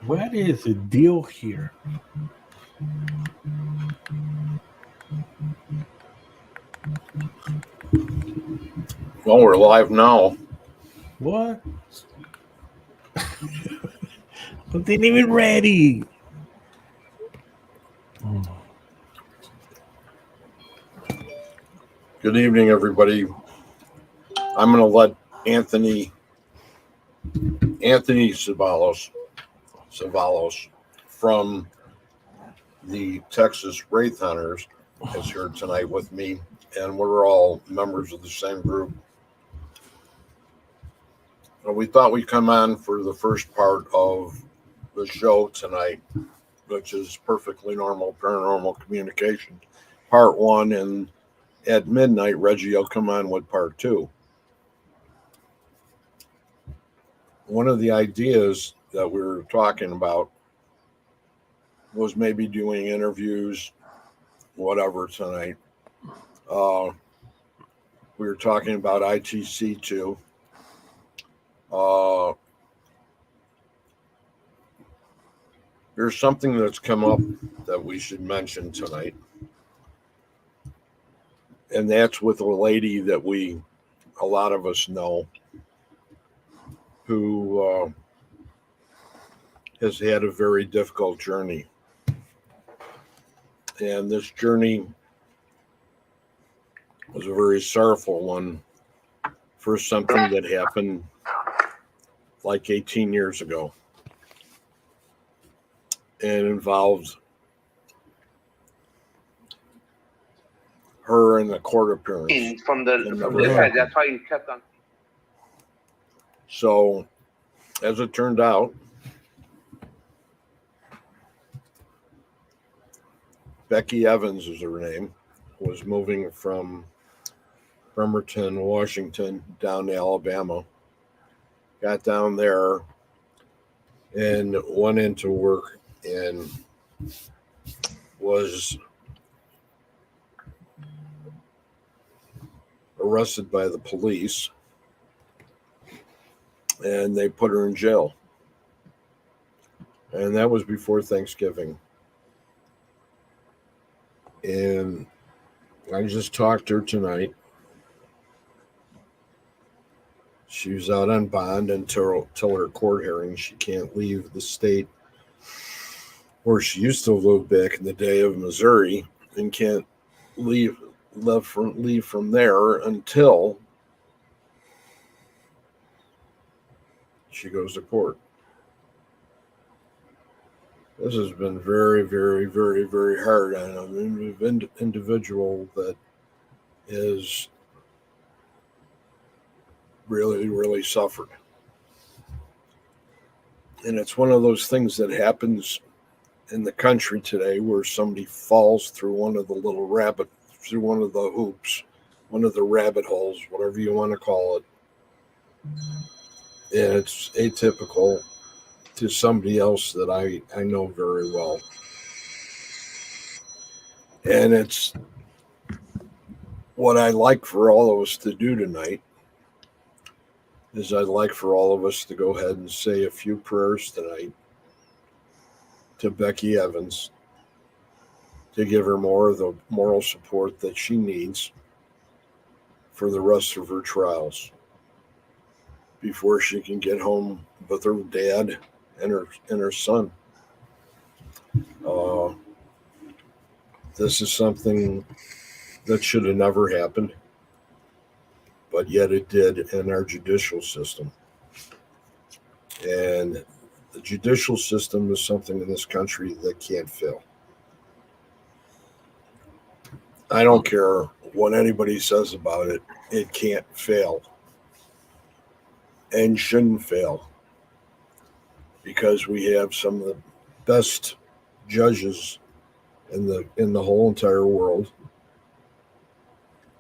What is the deal here? Well, we're live now. What? Wasn't even ready. Good evening, everybody. I'm going to let Anthony Savalos from the Texas Wraith Hunters is here tonight with me, and we're all members of the same group. And we thought we'd come on for the first part of the show tonight, which is Perfectly Normal Paranormal Communication, part 1, and at midnight, Reggie will come on with part 2. One of the ideas that we were talking about was maybe doing interviews, whatever, tonight. We were talking about ITC2. There's something that's come up that we should mention tonight. And that's with a lady that a lot of us know, who has had a very difficult journey. And this journey was a very sorrowful one for something that happened like 18 years ago. And involved her in the court appearance. From this side, that's why you kept on. So, as it turned out, Becky Evans is her name, was moving from Bremerton, Washington, down to Alabama. Got down there and went into work and was arrested by the police, and they put her in jail. And that was before Thanksgiving. And I just talked to her tonight. She was out on bond until her court hearing. She can't leave the state where she used to live back in the day of Missouri, and can't leave from there until she goes to court. This has been very, very, very, very hard on an individual that is really, really suffered. And it's one of those things that happens in the country today where somebody falls through one of the hoops, one of the rabbit holes, whatever you want to call it. And it's atypical to somebody else that I know very well. And it's what I like for all of us to do tonight is I'd like for all of us to go ahead and say a few prayers tonight to Becky Evans to give her more of the moral support that she needs for the rest of her trials before she can get home with her dad and her son. This is something that should have never happened, but yet it did in our judicial system. And the judicial system is something in this country that can't fail. I don't care what anybody says about it. It can't fail and shouldn't fail, because we have some of the best judges in the whole entire world.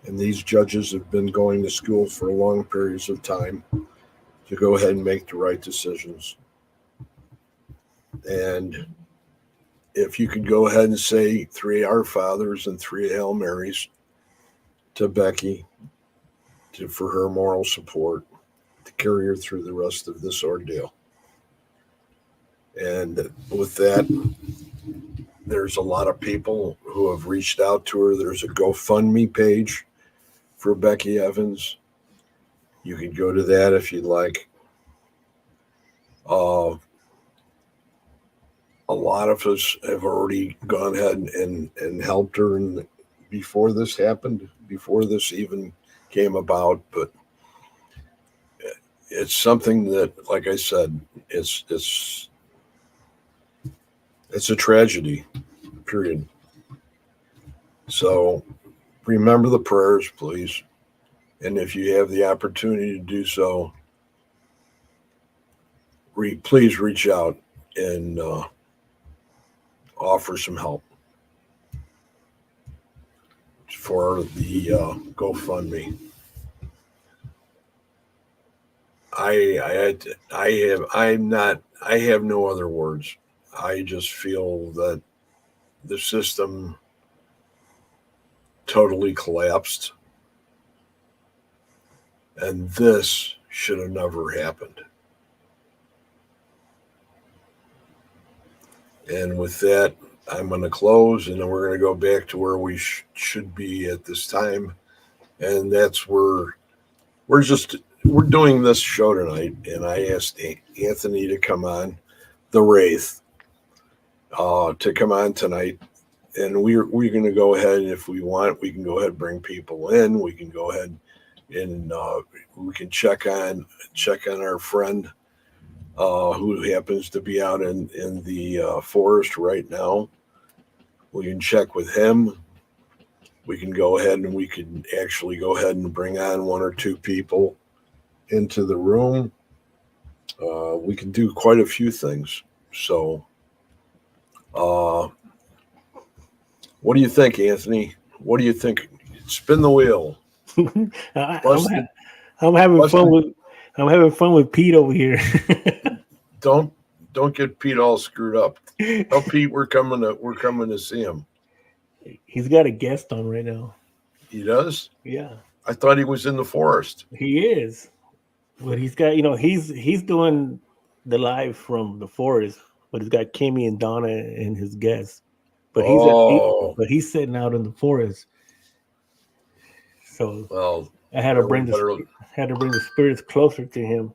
And these judges have been going to school for long periods of time to go ahead and make the right decisions. And if you could go ahead and say 3 Our Fathers and 3 Hail Marys to Becky for her moral support to carry her through the rest of this ordeal. And with that, there's a lot of people who have reached out to her. There's a GoFundMe page for Becky Evans. You can go to that if you'd like. A lot of us have already gone ahead and helped her before this happened, before this even came about. But it's something that, like I said, it's a tragedy, period. So remember the prayers, please. And if you have the opportunity to do so, please reach out and offer some help for the GoFundMe. I have no other words. I just feel that the system totally collapsed, and this should have never happened. And with that, I'm going to close, and then we're going to go back to where we should be at this time. And that's where we're doing this show tonight. And I asked Anthony to come on, the Wraith, to come on tonight. And we're going to go ahead, and if we want, we can go ahead and bring people in. We can go ahead and we can check on our friend who happens to be out in the forest right now. We can check with him. We can go ahead and we can actually go ahead and bring on one or two people into the room. We can do quite a few things. So, what do you think, Anthony? What do you think? Spin the wheel. I'm having fun with Pete over here. Don't get Pete all screwed up. Tell Pete we're coming to see him. He's got a guest on right now. He does? Yeah. I thought he was in the forest. He is. But he's got, he's doing the live from the forest, but he's got Kimmy and Donna and his guests. But he's sitting out in the forest. So I had to bring the spirits closer to him.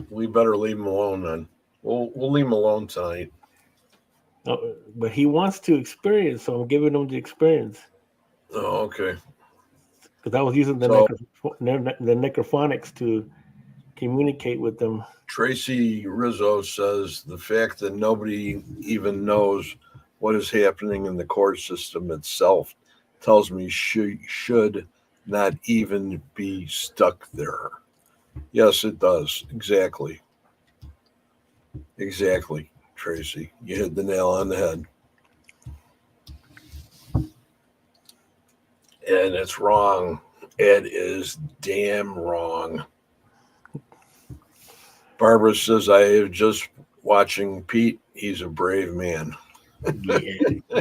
We better leave him alone then. We'll leave him alone tonight. But he wants to experience, so I'm giving him the experience. Oh, okay. Because I was using the necrophonics to communicate with them. Tracy Rizzo says the fact that nobody even knows what is happening in the court system itself tells me she should not even be stuck there. Yes, it does. Exactly, Tracy. You hit the nail on the head. And it's wrong. It is damn wrong. Barbara says, I am just watching Pete. He's a brave man. Yeah.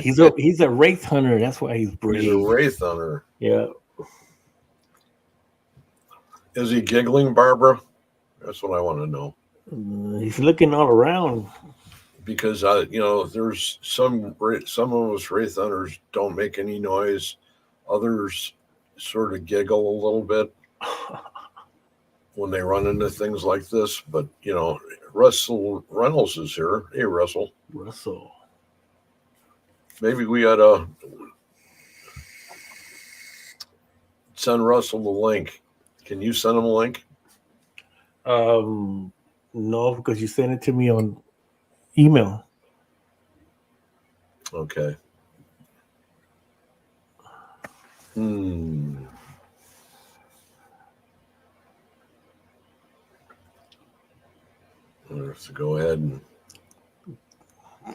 He's a wraith hunter. That's why he's brave. He's a wraith hunter. Yeah. Is he giggling, Barbara? That's what I want to know. He's looking all around. Because there's some of us wraith hunters don't make any noise. Others sort of giggle a little bit when they run into things like this. But Russell Reynolds is here. Hey, Russell. Maybe we ought to send Russell the link. Can you send him a link? No, because you sent it to me on email. Okay. Let's go ahead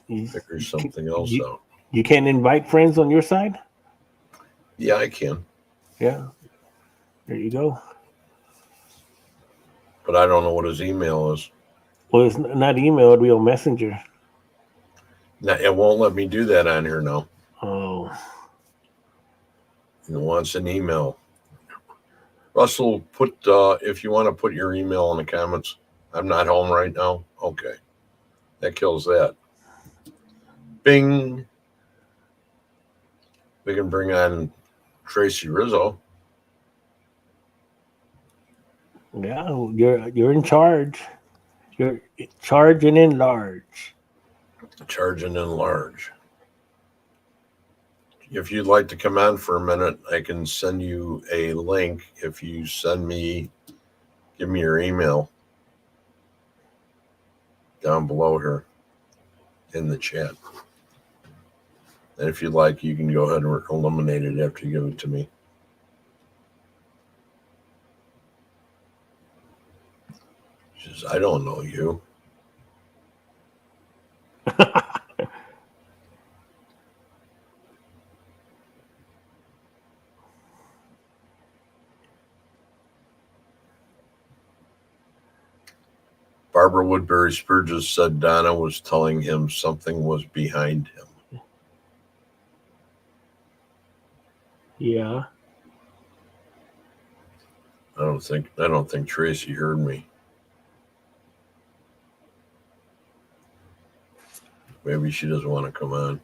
and figure something else out. You can't invite friends on your side? Yeah, I can. Yeah. There you go. But I don't know what his email is. Well, it's not email, it'll be on Messenger. No, it won't let me do that on here now. Oh. It wants an email. Russell, if you want to put your email in the comments. I'm not home right now. Okay. That kills that. Bing. We can bring on Tracy Rizzo. Yeah, you're in charge. You're charging in large. Charging in large. If you'd like to come on for a minute, I can send you a link. If you give me your email down below here in the chat. And if you'd like, you can go ahead and eliminate it after you give it to me. She says, I don't know you. Barbara Woodbury Spurgis said Donna was telling him something was behind him. Yeah. I don't think Tracy heard me. Maybe she doesn't want to come on.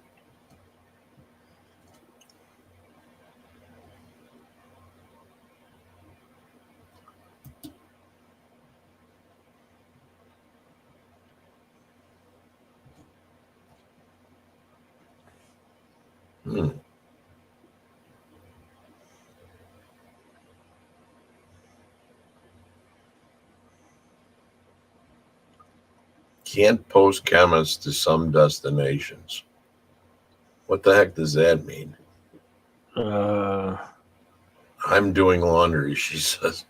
Can't post comments to some destinations. What the heck does that mean? I'm doing laundry, she says.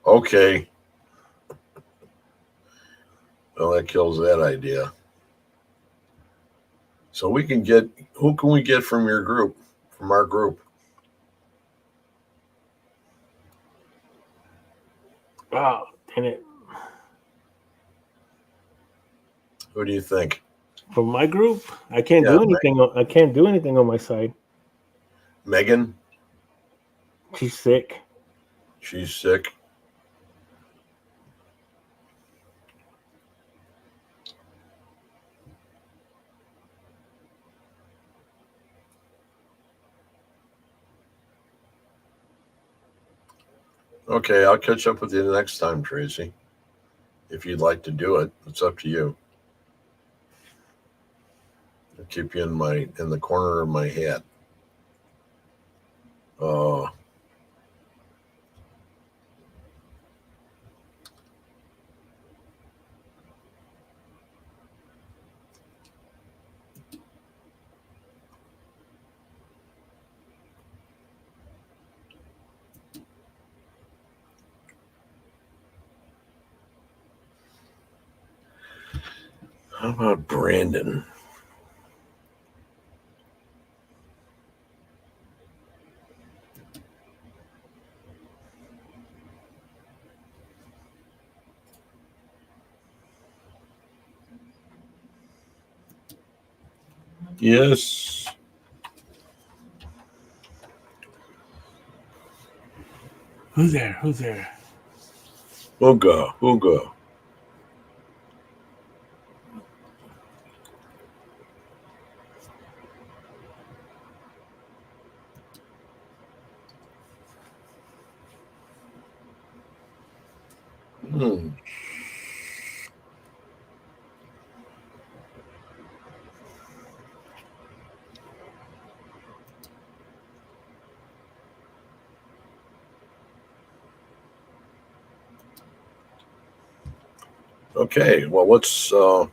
Okay. Well, that kills that idea. So who can we get from your group, from our group? Oh, damn it. Who do you think? From my group, I can't do anything. I can't do anything on my side. Megan? She's sick. She's sick. Okay, I'll catch up with you the next time, Tracy. If you'd like to do it, it's up to you. I'll keep you in the corner of my hat. How about Brandon? Yes. Who's there? Who's there? Ooga, ooga. Okay, well, let's. You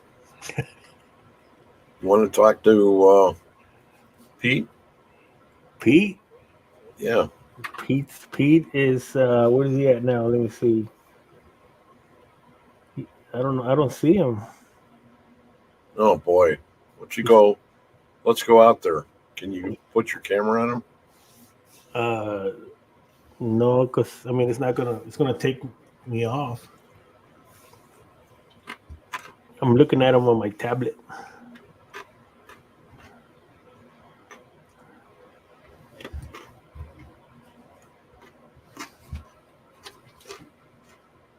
want to talk to Pete? Pete? Yeah. Pete is where is he at now? Let me see. I don't know. I don't see him. Oh boy. Let's go out there. Can you put your camera on him? No, because I mean it's gonna take me off. I'm looking at him on my tablet.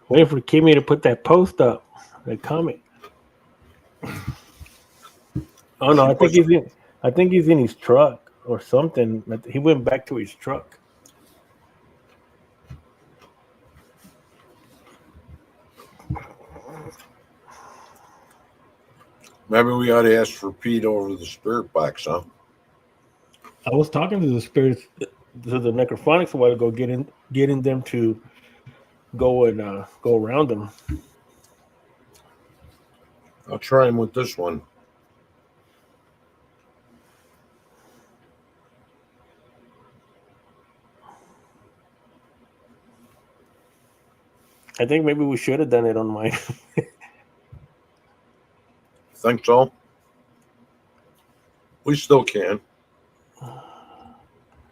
Waiting for Kimmy to put that post up, that comment. Oh no, I think he's in his truck or something. He went back to his truck. Maybe we ought to ask for Pete over the spirit box, huh? I was talking to the spirits, to the necrophonics a while ago, getting them to go and go around them. I'll try him with this one. I think maybe we should have done it on mine. Think so? We still can.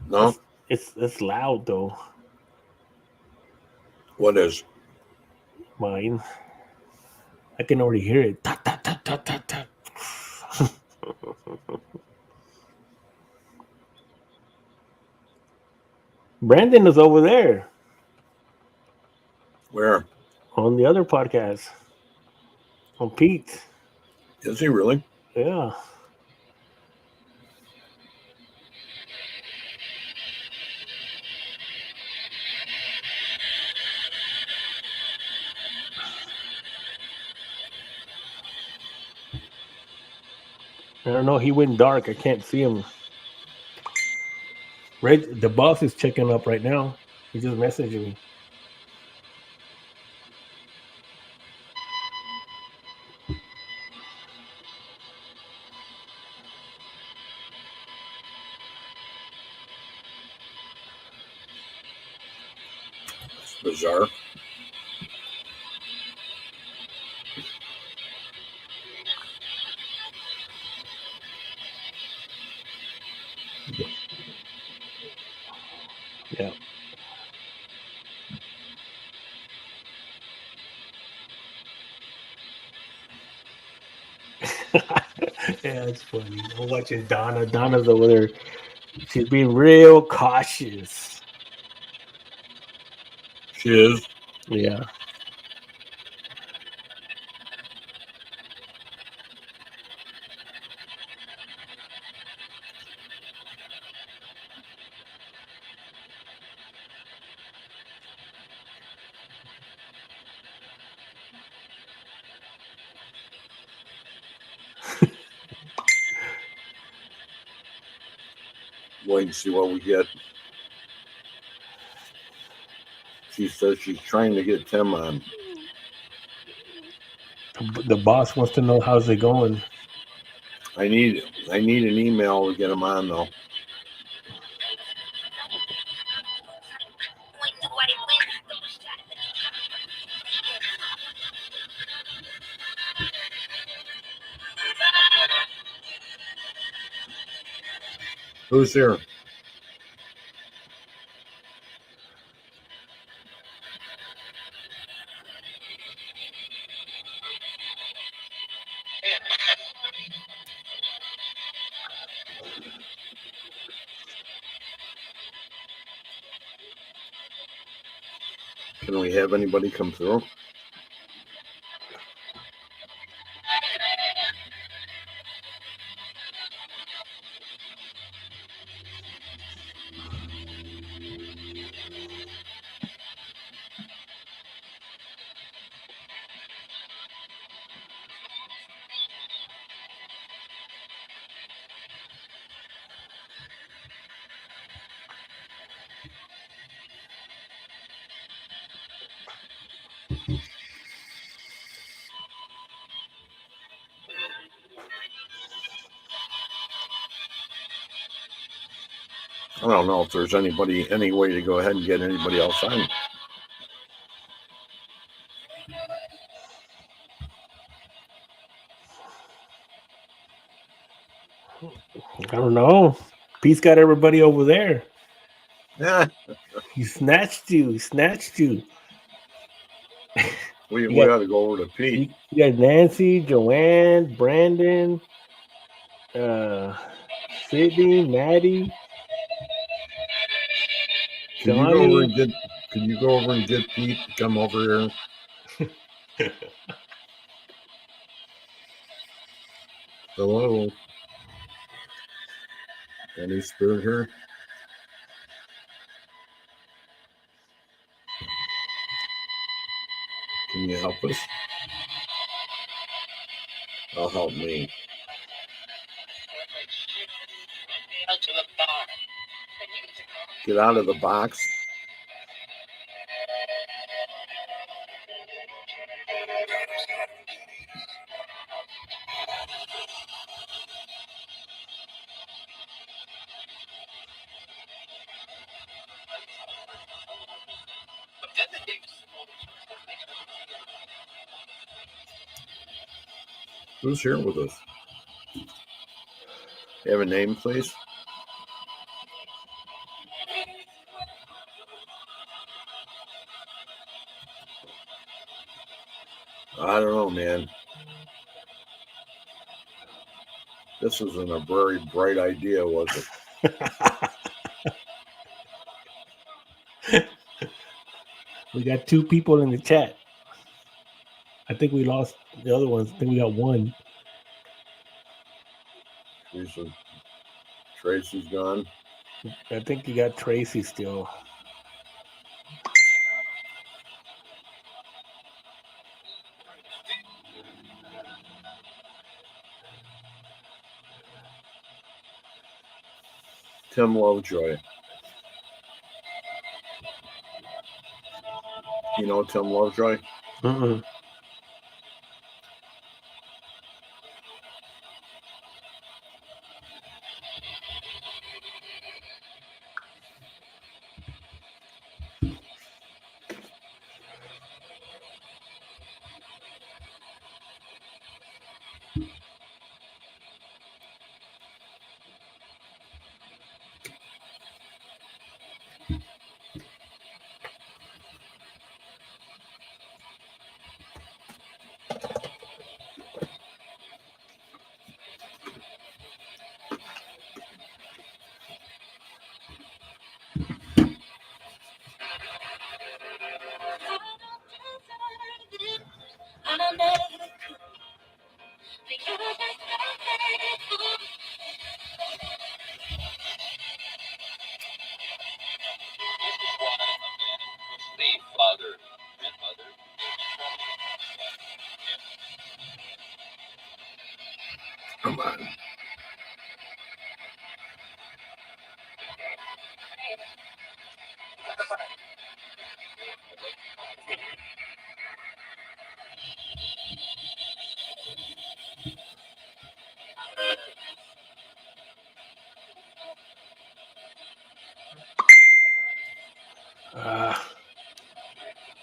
No? It's loud though. What is? Mine. I can already hear it. Tut, tut, tut, tut, tut, tut. Brandon is over there Where? on the other podcast. On Pete. Is he really? Yeah. I don't know. He went dark. I can't see him. Right, the boss is checking up right now. He just messaged me. It's bizarre. Yeah. Yeah, it's funny. I'm watching Donna. Donna's over there. She's being real cautious. She is. Yeah. Wait and see what we get. She says she's trying to get Tim on. The boss wants to know how's it going. I need an email to get him on though. Who's here? Can we have anybody come through? I don't know if there's any way to go ahead and get anybody else on. I don't know. Pete's got everybody over there. Yeah. He snatched you. He snatched you. We got to go over to Pete. You got Nancy, Joanne, Brandon, Sydney, Maddie. Can you go over and get Pete to come over here? Hello. Any spirit here? Can you help us? I'll help me. Get out of the box. Who's here with us? You have a name, please? I don't know, man. This isn't a very bright idea, was it? We got 2 people in the chat. I think we lost the other ones. I think we got 1. Tracy's gone. I think you got Tracy still. Tim Lovejoy. You know Tim Lovejoy? Mm-mm. Come on.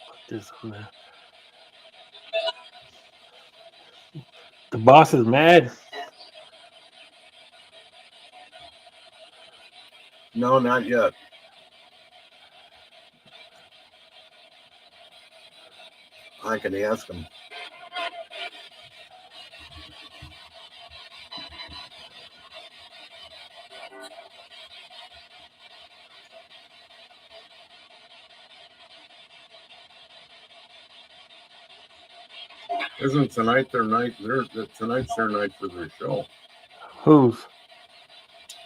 Put this on there. The boss is mad. No, not yet. I can ask him. Isn't tonight their night? Tonight's their night for their show. Who's?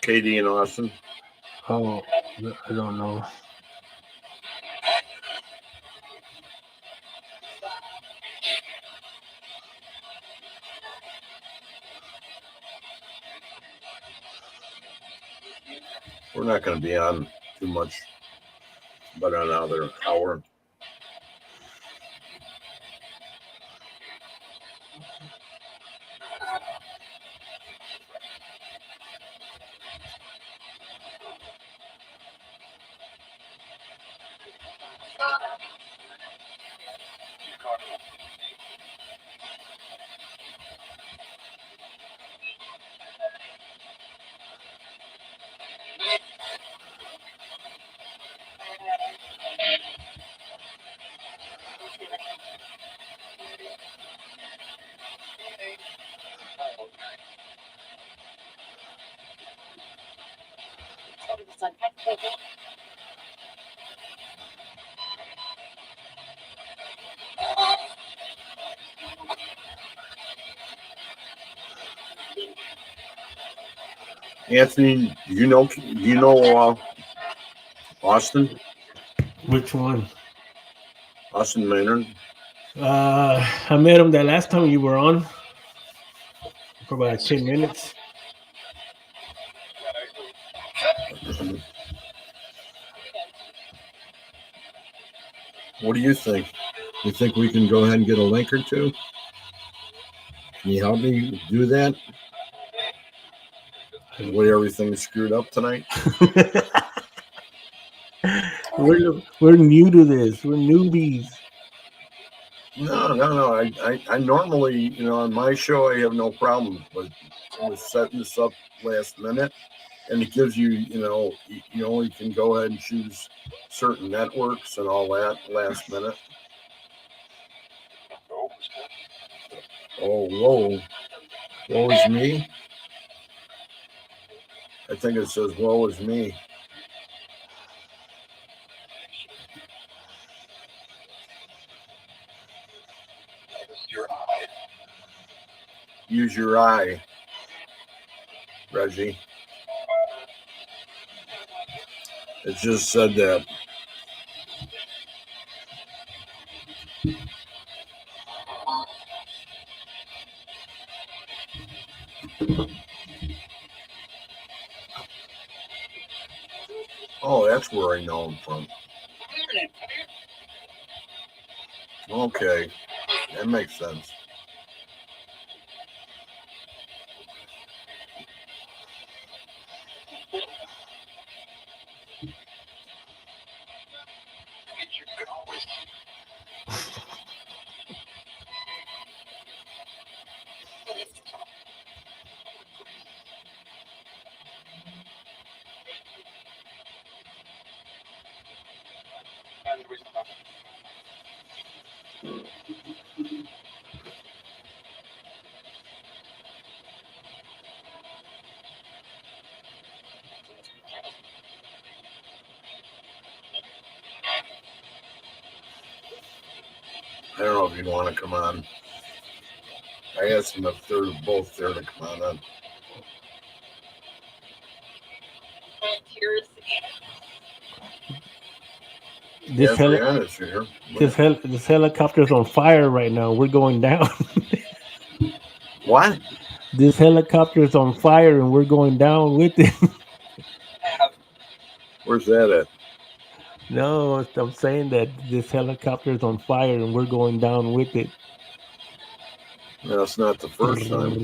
Katie and Austin. Oh, I don't know. We're not going to be on too much, but another hour. Anthony, do you know Austin? Which one? Austin Maynard? I met him that last time you were on for about 10 minutes. What do you think? You think we can go ahead and get a link or two? Can you help me do that? The way everything's screwed up tonight. we're new to this. We're newbies. No. I normally, on my show, I have no problem with setting this up last minute, and it gives you, you only can go ahead and choose certain networks and all that last minute. Oh, woe is me. I think it says woe is me. Use your eye, Reggie. It just said that. Oh, that's where I know him from. Okay, that makes sense. I don't know if you'd want to come on. I asked them if they're both there to come on. This, here. this helicopter's on fire right now. We're going down. What? This helicopter's on fire and we're going down with it. Where's that at? No, I'm saying that this helicopter's on fire and we're going down with it. No, it's not the first time.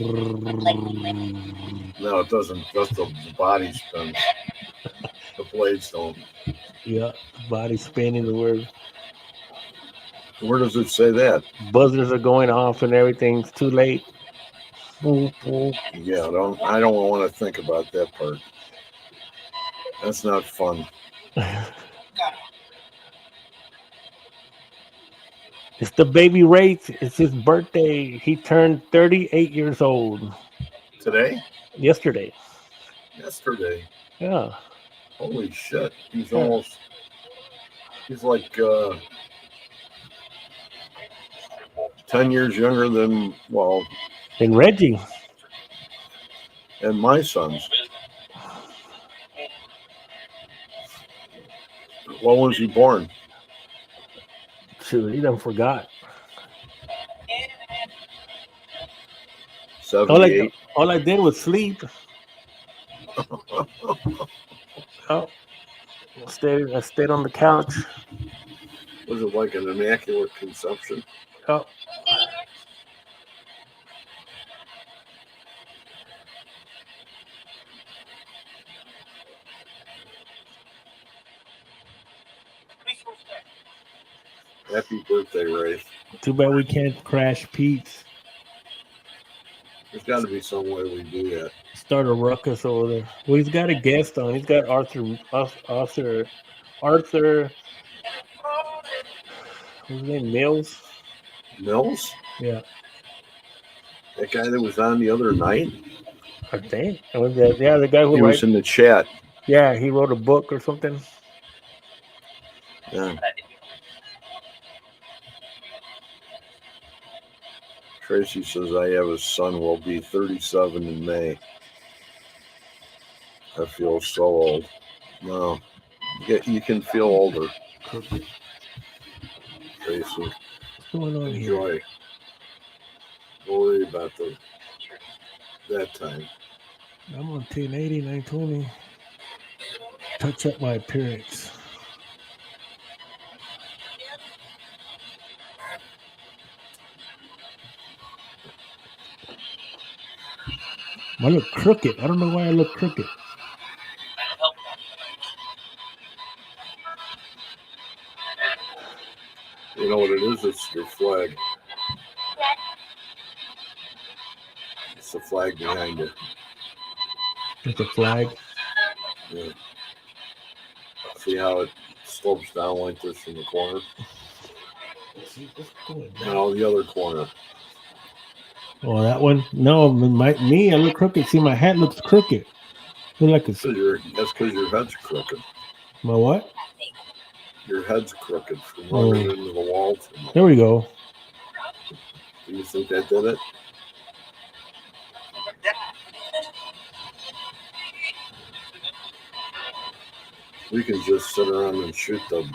No, it doesn't. Just the body spins. The blades don't. Yeah, the body's spinning the word. Where does it say that? Buzzers are going off and everything's too late. Yeah, I don't want to think about that part. That's not fun. It's the baby Wraith. It's his birthday. He turned 38 years old. Today? Yesterday. Yeah. Holy shit. He's Yeah. he's like 10 years younger than, And Reggie. and my sons. When was he born? Shoot, he done forgot. 78. All I did was sleep. Oh, I stayed on the couch. Was it like an immaculate conception? Oh. Happy birthday, Ray. Too bad we can't crash Pete's. There's got to be some way we do that. Start a ruckus over there. Well, he's got a guest on. He's got Arthur. What's his name? Mills. Mills? Yeah. That guy that was on the other night? I think. Yeah, the guy who he was in the chat. Yeah, he wrote a book or something. Yeah. Tracy says I have a son will be 37 in May. I feel so old. No, you can feel older, Crooked. Tracy. What's going on here? Enjoy. Don't worry about that time. I'm on 1080, 920. Touch up my appearance. I look crooked. I don't know why I look crooked. You know what it is? It's your flag. It's the flag behind you. It's a flag. Yeah. See how it slopes down like this in the corner? See, what's going on? No, the other corner. Oh, that one? No, me, I look crooked. See, my hat looks crooked. Look like That's because your head's crooked. My what? Your head's crooked from running into the wall. There we go. Do you think that did it? We can just sit around and shoot them.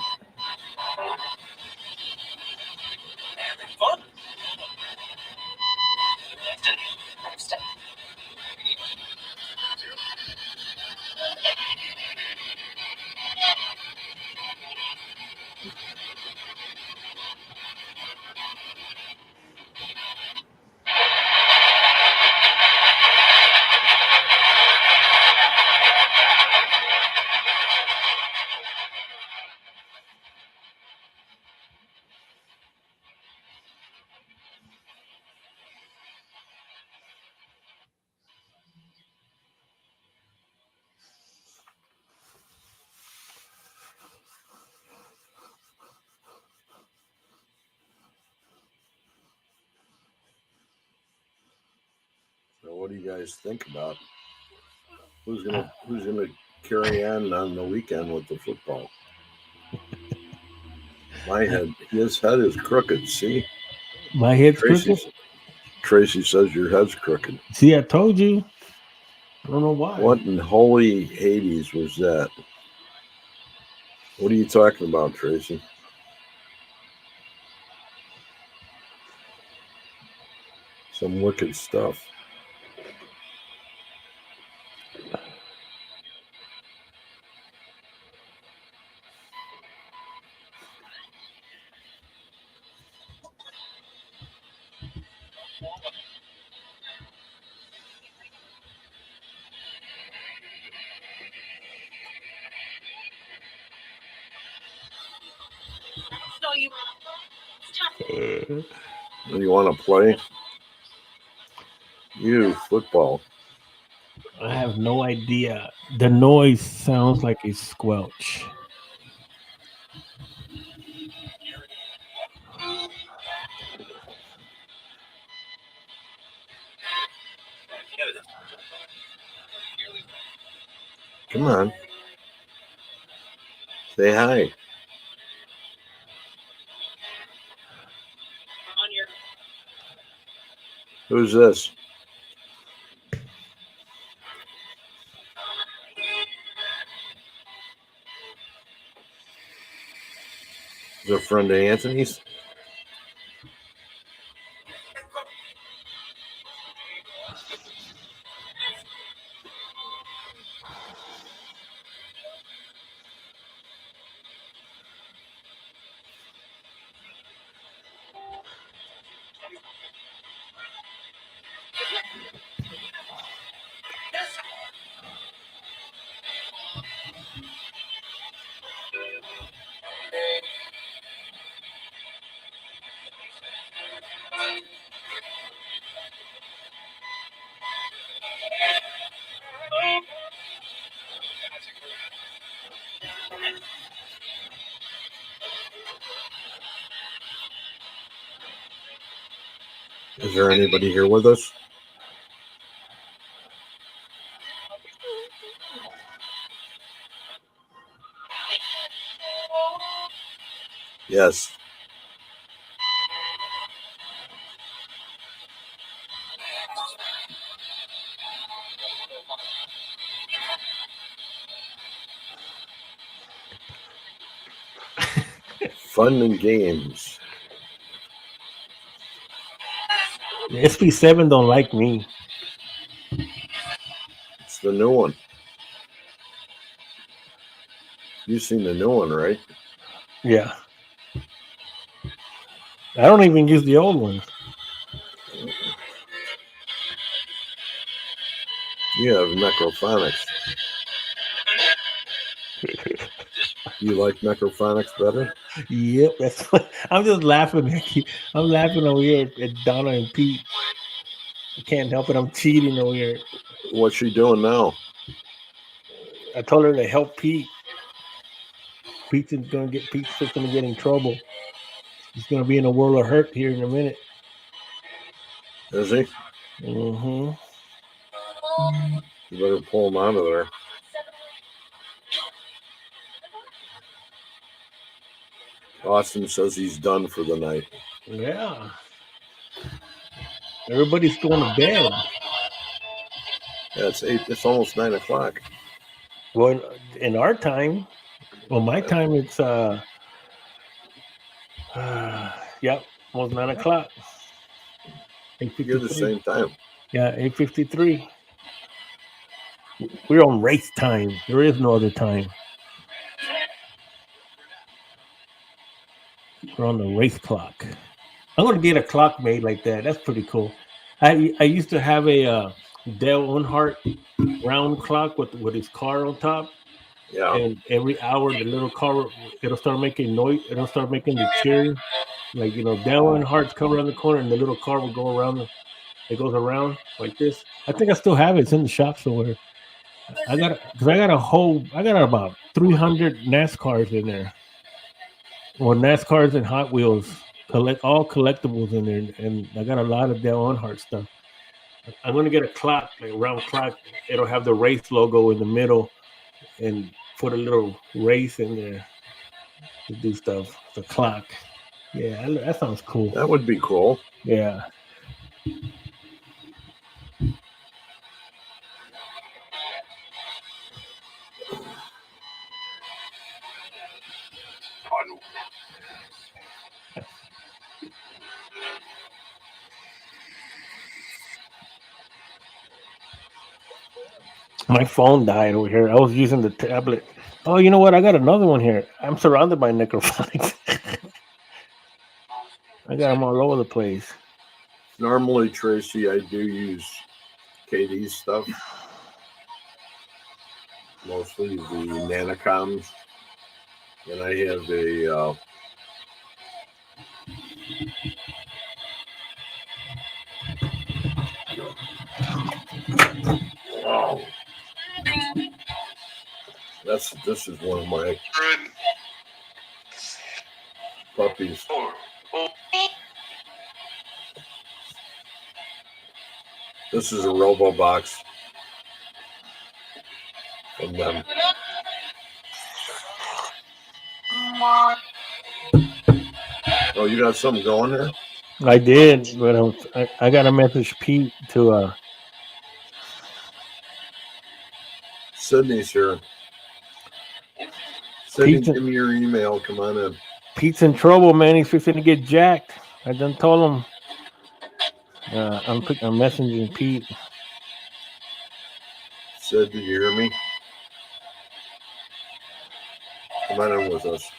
So what do you guys think about who's gonna carry on the weekend with the football? His head is crooked. See, my head's crooked. Tracy says your head's crooked. See, I told you. I don't know why. What in holy Hades was that? What are you talking about, Tracy? Some wicked stuff. Do you want to play? Football. I have no idea. The noise sounds like a squelch. Come on. Say hi. Who's this? Is it a friend of Anthony's? Is there anybody here with us? Yes. Fun and games. The SP7 don't like me. It's the new one. You've seen the new one, right? Yeah. I don't even use the old one. You have necrophonics. You like necrophonics better? Yep, that's what I'm just laughing. I'm laughing over here at Donna and Pete. I can't help it. I'm cheating over here. What's she doing now? I told her to help Pete. Pete's gonna get in trouble. He's gonna be in a world of hurt here in a minute. Is he? Mm-hmm. You better pull him out of there. Austin says he's done for the night. Yeah. Everybody's going to bed. Yeah, it's 8. It's almost 9 o'clock. Well, in our time, well, my time, it's yep, almost 9 o'clock. You're the same time. Yeah, 8:53. We're on race time. There is no other time. We're on the race clock. I'm gonna get a clock made like that. That's pretty cool. I used to have a Dale Earnhardt round clock with his car on top. Yeah. And every hour the little car it'll start making noise. It'll start making the cheering. Like Dale Earnhardt's come around the corner and the little car will go around. It goes around like this. I think I still have it. It's in the shop somewhere. I got about 300 NASCARs in there. Or NASCARs and Hot Wheels, all collectibles in there, and I got a lot of Dale Earnhardt stuff. I'm gonna get a clock, like a round clock. It'll have the race logo in the middle, and put a little race in there to do stuff. The clock, yeah, that sounds cool. That would be cool. Yeah. My phone died over here. I was using the tablet. Oh, you know what? I got another one here. I'm surrounded by necrophonics. I got them all over the place. Normally, Tracy, I do use Katie's stuff. Mostly the Nanocoms. And I have a wow. This is one of my puppies. This is a RoboBox from them. Oh, you got something going here? I did, but I got to message Pete to. Sydney's here. Sydney, give me your email. Come on in. Pete's in trouble, man. He's fixing to get jacked. I done told him. I'm messaging Pete. Sid, did you hear me? Come on in with us.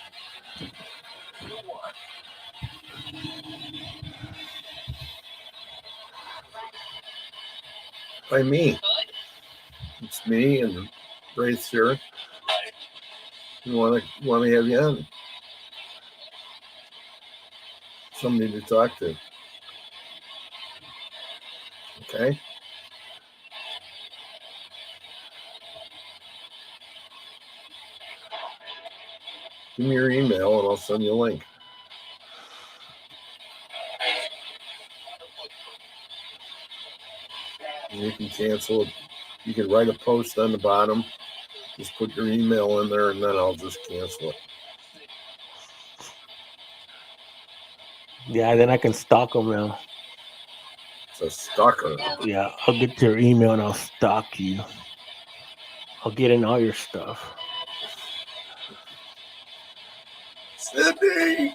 By me. It's me and Braith's here. You want to have you on? Somebody to talk to. Okay. Give me your email and I'll send you a link. And you can cancel it. You can write a post on the bottom. Just put your email in there and then I'll just cancel it. Yeah, then I can stalk them now. It's a stalker. Yeah, I'll get your email and I'll stalk you. I'll get in all your stuff. Sydney!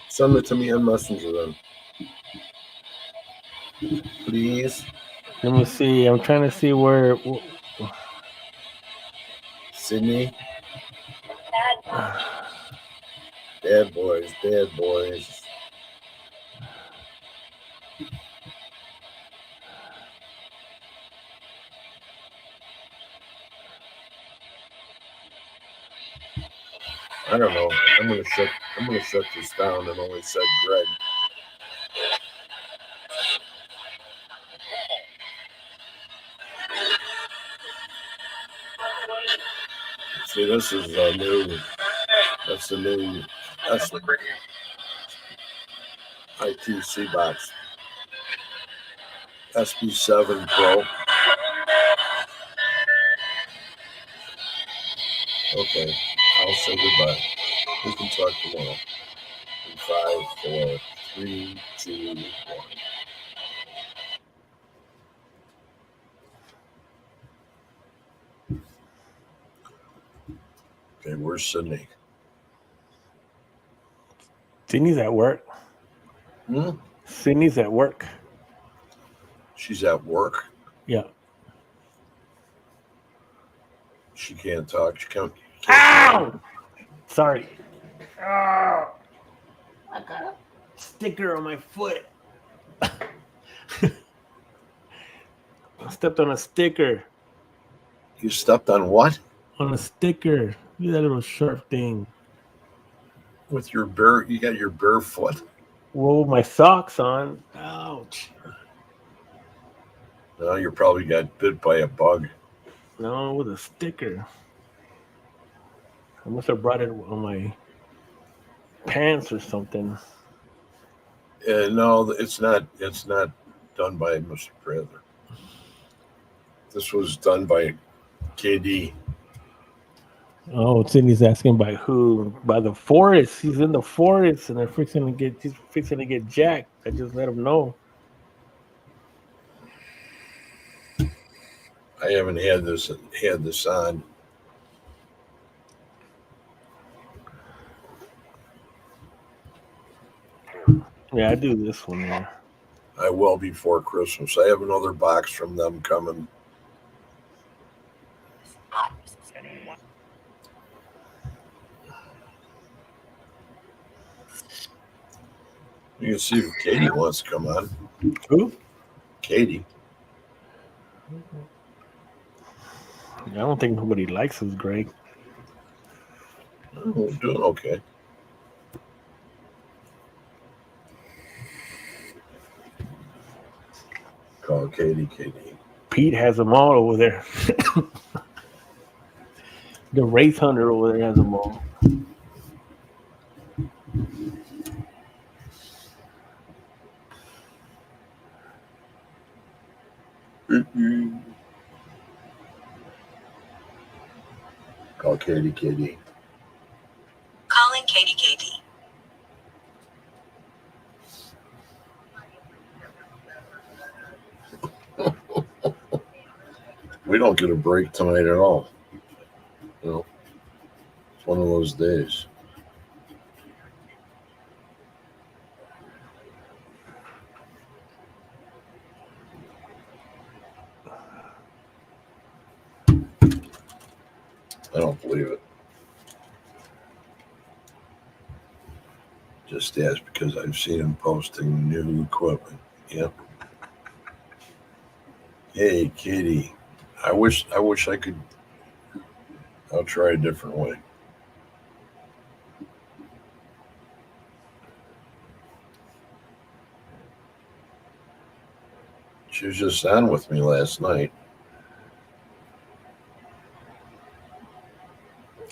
Send it to me on Messenger then. Please. Let me see. I'm trying to see where. Sydney. Bad boys, bad boys. I don't know. I'm gonna shut this down and only said Greg. See, this is a new. That's the new ITC box. SB7 Pro. Okay, I'll say goodbye. We can talk tomorrow. In 5, 4, 3, 2, 1. Okay, where's Sydney? Sydney's at work. Sydney's at work. She's at work. Yeah. She can't talk. She can't. Ow! Sorry. Oh, I got a sticker on my foot. I stepped on a sticker. You stepped on what? On a sticker. Look at that little sharp thing. With your bare, you got your bare foot. Well, with my socks on. Ouch. No, you probably got bit by a bug. No, with a sticker. I must have brought it on my pants or something. No, it's not. It's not done by Mr. Prather. This was done by KD. Oh, Sydney's asking by who? By the forest. He's in the forest, and he's fixing to get jacked. I just let him know. I haven't had this on. Yeah, I do this one here. I will before Christmas. I have another box from them coming. You can see if Katie wants to come on. Who? Katie. I don't think nobody likes us, Greg. Oh, doing okay. Call Katie. Pete has them all over there. The race hunter over there has them all. Call Katie. Calling Katie. We don't get a break tonight at all. You know, it's one of those days. I don't believe it. Just ask because I've seen him posting new equipment. Yep. Hey, Katie. I wish I could. I'll try a different way. She was just on with me last night.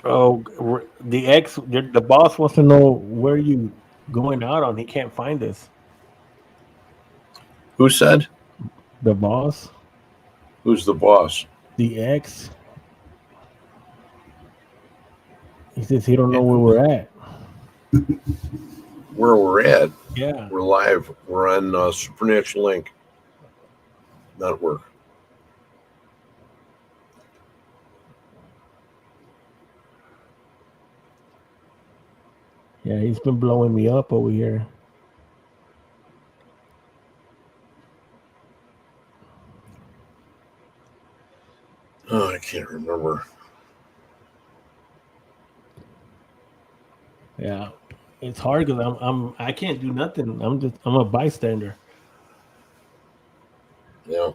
Oh, the boss wants to know where you going out on. He can't find us. Who said? The boss, Who's the boss? the ex. He says he don't know where we're at. Where we're at? Yeah. We're live. We're on Supernatural Link Network. Yeah, he's been blowing me up over here. Oh, I can't remember. Yeah, it's hard because I can't do nothing. I'm a bystander. Yeah.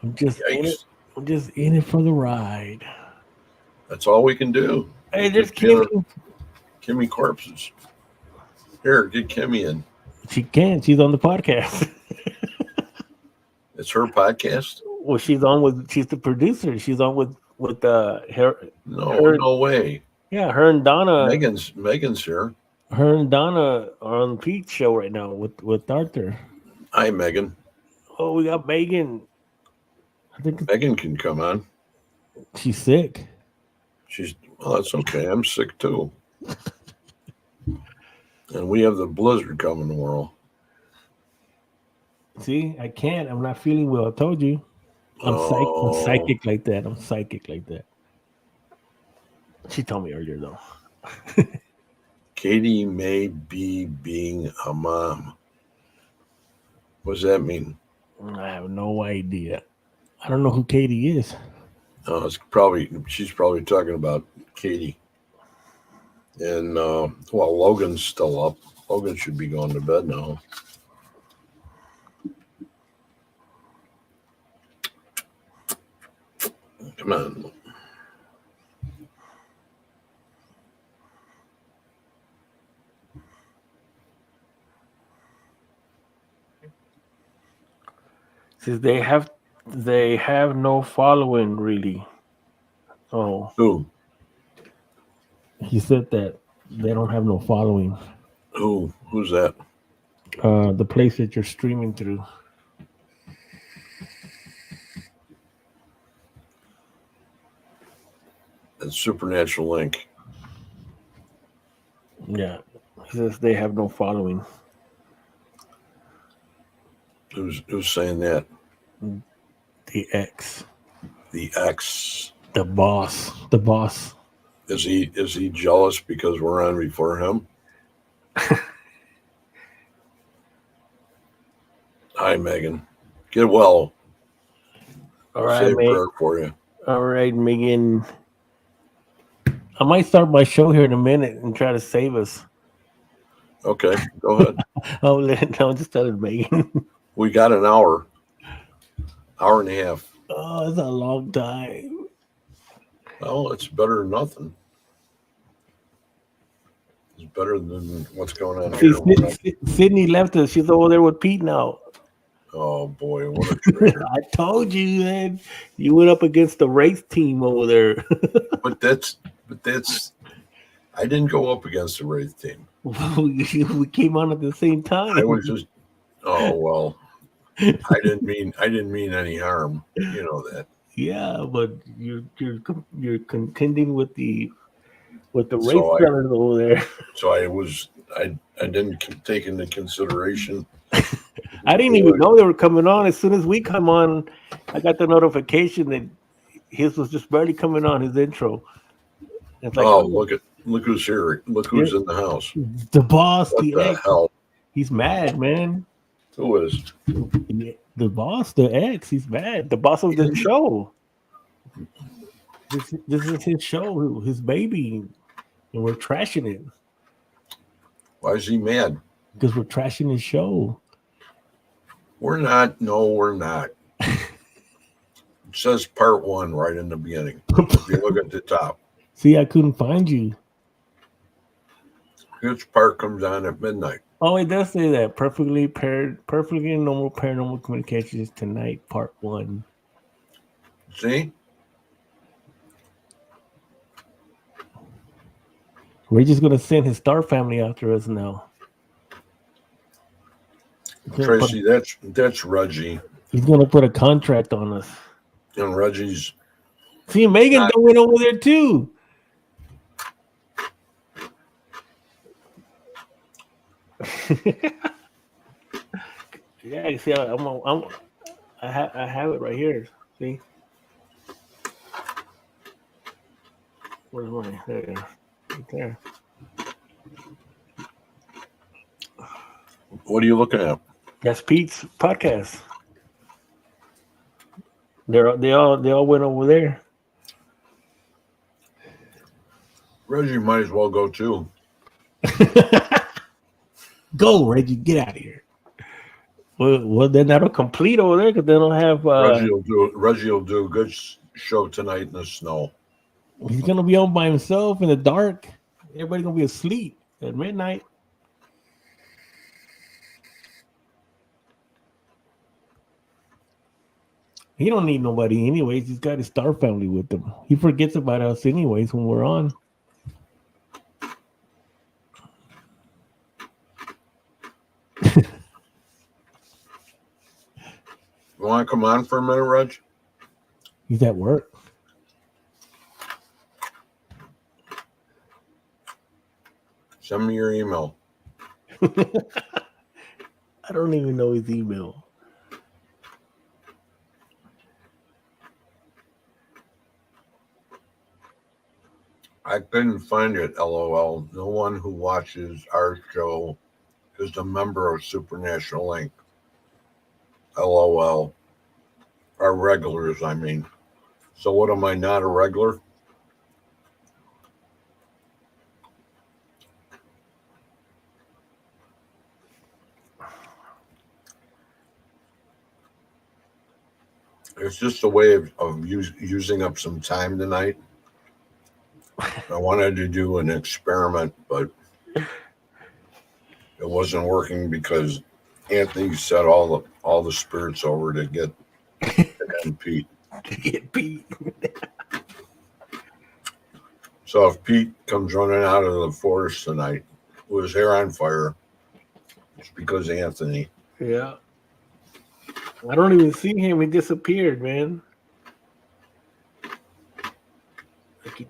I'm just in it. Yikes. I'm just in it for the ride. That's all we can do. Hey, Put there's you Kimmy. Kimmy corpses. Here, get Kimmy in. She can. She's on the podcast. It's her podcast? Well, she's on with. She's the producer. She's on with No, her. no way. Yeah, her and Donna. Megan's here. Her and Donna are on Pete's show right now with Arthur. Hi, Megan. Oh, we got Megan. I think Megan can come on. she's sick. Well, that's okay. I'm sick too. And we have the blizzard coming tomorrow. See, I can't. I'm not feeling well. I told you. I'm psychic like that. I'm psychic like that. She told me earlier though. Katie may be being a mom. What does that mean? I have no idea. I don't know who Katie is. Oh, she's probably talking about Katie. And Logan's still up. Logan should be going to bed now. Come on. Says they have no following really. Oh, Who? he said that they don't have no following. Who's that? The place that you're streaming through. That's Supernatural Link. Yeah. He says they have no following. Who's saying that? The X. The X. The boss. The boss. Is he jealous because we're on before him? Hi, Megan. Get well. All right, Say a mate. prayer for you. All right, Megan. I might start my show here in a minute and try to save us. Okay, go ahead. I'll just tell it, Megan. We got an hour and a half. Oh, it's a long time. Well, it's better than nothing. It's better than what's going on here. Sydney left us. She's over there with Pete now. Oh boy, what a traitor! I told you, man. You went up against the race team over there. but that's. I didn't go up against the Wraith team. We came on at the same time. I was just. Oh well. I didn't mean any harm. You know that. Yeah, but you're contending with the race runners over there. So I didn't take into consideration. I didn't even know they were coming on. As soon as we come on, I got the notification that his was just barely coming on, his intro. It's like, look who's here. Look who's in the house. The boss, What the hell? He's mad, man. Who is? The boss, the ex, he's mad. The boss of the show. This is his show, his baby. And we're trashing it. Why is he mad? Because we're trashing his show. We're not. No, we're not. It says part 1 right in the beginning. If you look at the top. See, I couldn't find you. Which part comes on at midnight? Oh, it does say that. Perfectly normal paranormal communications tonight, part 1. See? We're just gonna send his star family after us now. Tracy, that's Reggie. He's gonna put a contract on us. And Reggie's. See, Megan went over there too. Yeah, you see, I have it right here. See, Where's my there? Right there. What are you looking at? That's Pete's podcast. They all went over there. Reggie might as well go too. Go, Reggie, get out of here. Well, then that'll complete over there because they don't have. Reggie will do a good show tonight in the snow. He's gonna be on by himself in the dark. Everybody's gonna be asleep at midnight. He don't need nobody anyways. He's got his star family with him. He forgets about us anyways when we're on. You want to come on for a minute, Reg? He's at work. Send me your email. I don't even know his email. I couldn't find it, LOL. No one who watches our show is a member of Supernational Inc. LOL. Our regulars, I mean. So what, am I not a regular? It's just a way of using up some time tonight. I wanted to do an experiment, but it wasn't working because Anthony set all the spirits over to get Pete. Get Pete. So if Pete comes running out of the forest tonight with his hair on fire, it's because of Anthony. Yeah. I don't even see him. He disappeared, man.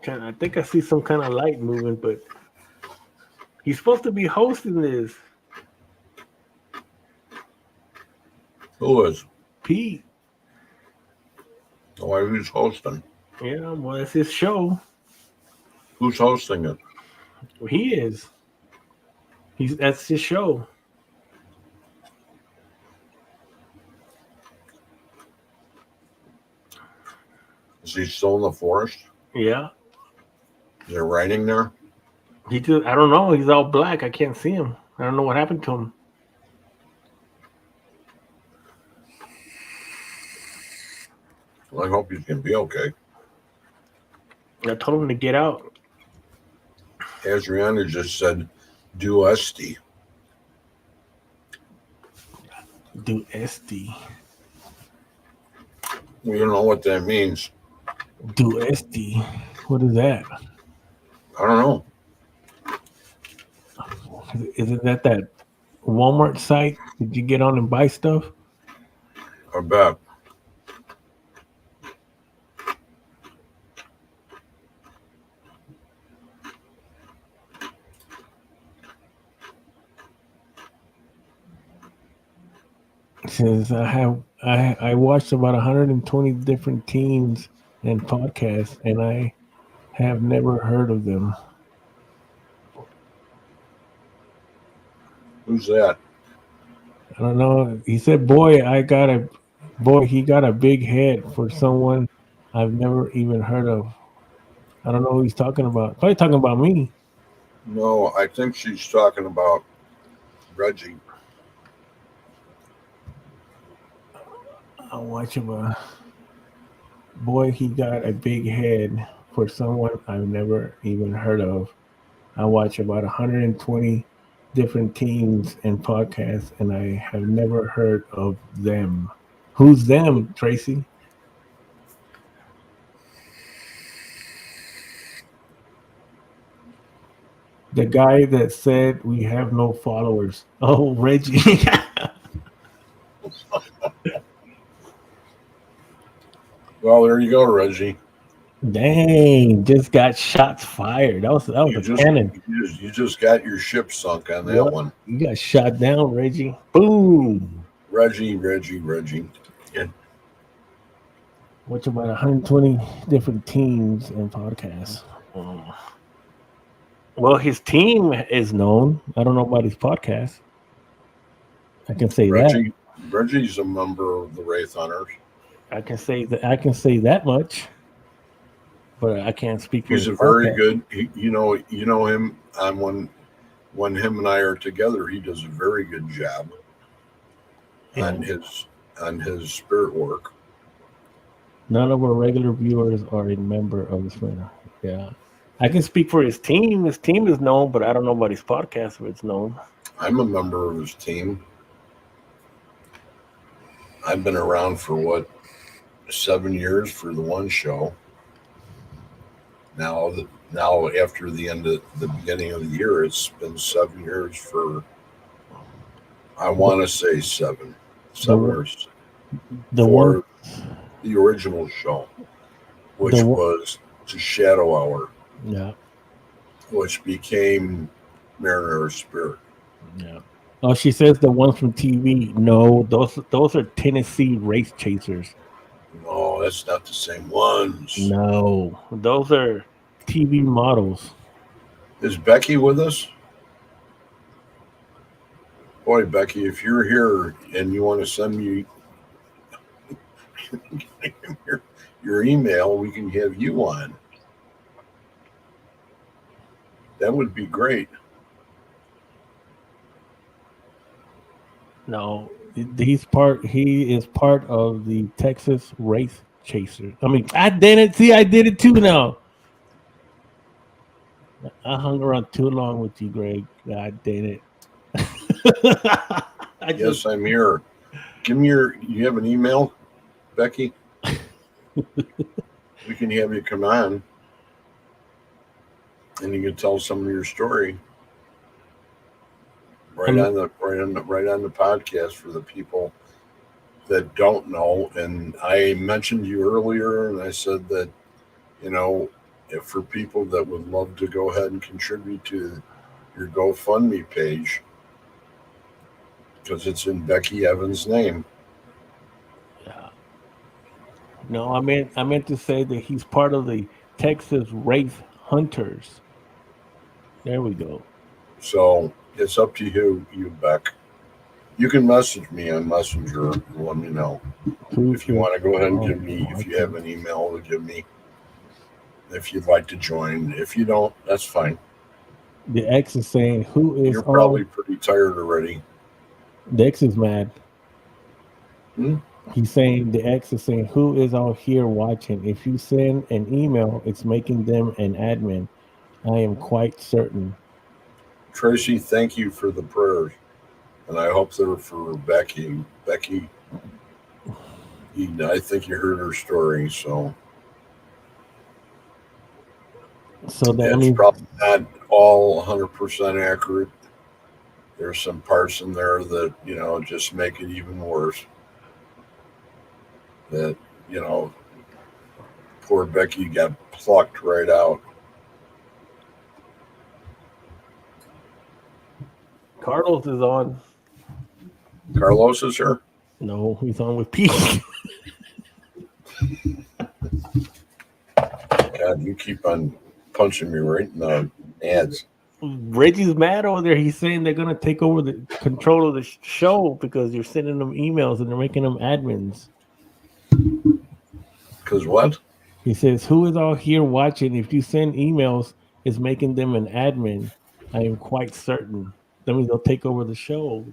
I think I see some kind of light moving, but he's supposed to be hosting this. Who is? Pete. Why who's hosting? Yeah, well, it's his show. Who's hosting it? Well, he is. That's his show. Is he still in the forest? Yeah. Is there writing there? I don't know. He's all black. I can't see him. I don't know what happened to him. Well, I hope he's going to be okay. I told him to get out. Adriana just said, do SD. Do SD. We don't know what that means. Do SD. What is that? I don't know. Is it that Walmart site? Did you get on and buy stuff? I bet. Since I watched about 120 different teams and podcasts, and I have never heard of them. Who's that? I don't know. He said, he got a big head for someone I've never even heard of. I don't know who he's talking about. Probably talking about me. No, I think she's talking about Reggie. I'll watch him. Boy, he got a big head for someone I've never even heard of. I watch about 120 different teams and podcasts, and I have never heard of them. Who's them, Tracy? The guy that said we have no followers. Oh, Reggie. Well, there you go, Reggie. Dang, just got shots fired. That was a cannon. You just got your ship sunk on that one. You got shot down, Reggie. Boom. Reggie. Yeah. Watch about 120 different teams and podcasts. Well, his team is known. I don't know about his podcast. I can say that. Reggie's a member of the Wraith Hunters. I can say that. I can say that much, but I can't speak for He's his a very podcast. good. You know him. On when him and I are together, he does a very good job Yeah. on his spirit work. None of our regular viewers are a member of this right. Yeah. I can speak for his team. His team is known, but I don't know about his podcast if it's known. I'm a member of his team. I've been around for 7 years for the one show. Now after the end of the beginning of the year, it's been 7 years for. I want to say seven The or the one for the original show, the which was the Shadow Hour, yeah. which became Mariner Spirit. Yeah. Oh, she says the ones from TV. No, those are Tennessee race chasers. No, that's not the same ones. No, those are TV models. Is Becky with us? Boy, Becky, if you're here and you want to send me your email, we can have you on. That would be great. No, he's part. He is part of the Texas race chasers. I mean, I did it. See, I did it too. Now I hung around too long with you, Greg. God damn it. Yes, I'm here. Give me you have an email, Becky? We can have you come on and you can tell some of your story right on the podcast for the people that don't know. And I mentioned you earlier, and I said that if for people that would love to go ahead and contribute to your GoFundMe page, because it's in Becky Evans' name. Yeah. No, I meant to say that he's part of the Texas race hunters. There we go. So it's up to you, Beck. You can message me on Messenger and let me know. If you want to go ahead and give me, if you have an email to give me, if you'd like to join. If you don't, that's fine. The X is saying, "Who is?" You're probably pretty tired already. The X is mad. Hmm? He's saying the X is saying, "Who is all here watching? If you send an email, it's making them an admin. I am quite certain." Tracy, thank you for the prayers, and I hope they're for Becky. Becky, I think you heard her story, so that it's probably not all 100% accurate. There's some parts in there that just make it even worse. That poor Becky got plucked right out. Carlos is on. Carlos is here? No, he's on with Pete. God, you keep on punching me right in the ads. Reggie's mad over there. He's saying they're going to take over the control of the show because you're sending them emails and they're making them admins. Because what? He says, "Who is all here watching? If you send emails, it's making them an admin. I am quite certain." That means they'll take over the show.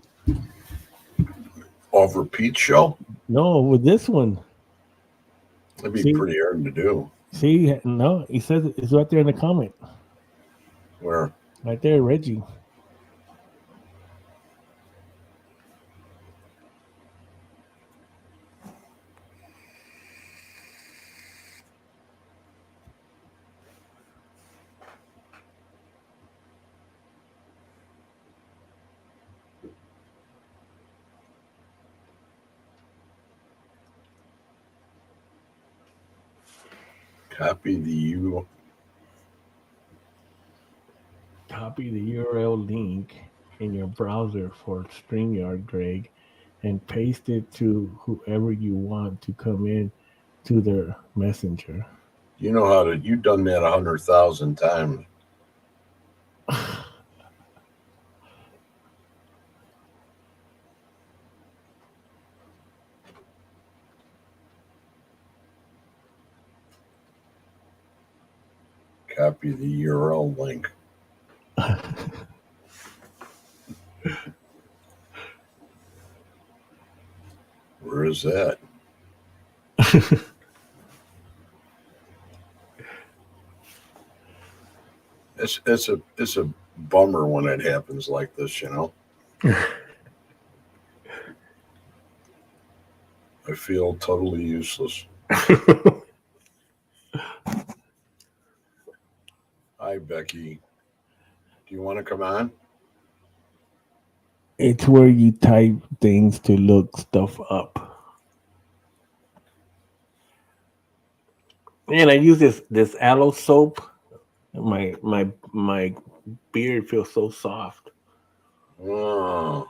Over Pete's show? No, with this one. That'd be pretty hard to do. See, no, he says it's right there in the comment. Where? Right there, Reggie. Copy the URL link in your browser for StreamYard, Greg, and paste it to whoever you want to come in to their messenger. You know how to. You've done that 100,000 times. Copy the URL link. Where is that? It's a bummer when it happens like this, you know. I feel totally useless. Hi, Becky. Do you want to come on? It's where you type things to look stuff up. And I use this aloe soap. My beard feels so soft. Oh,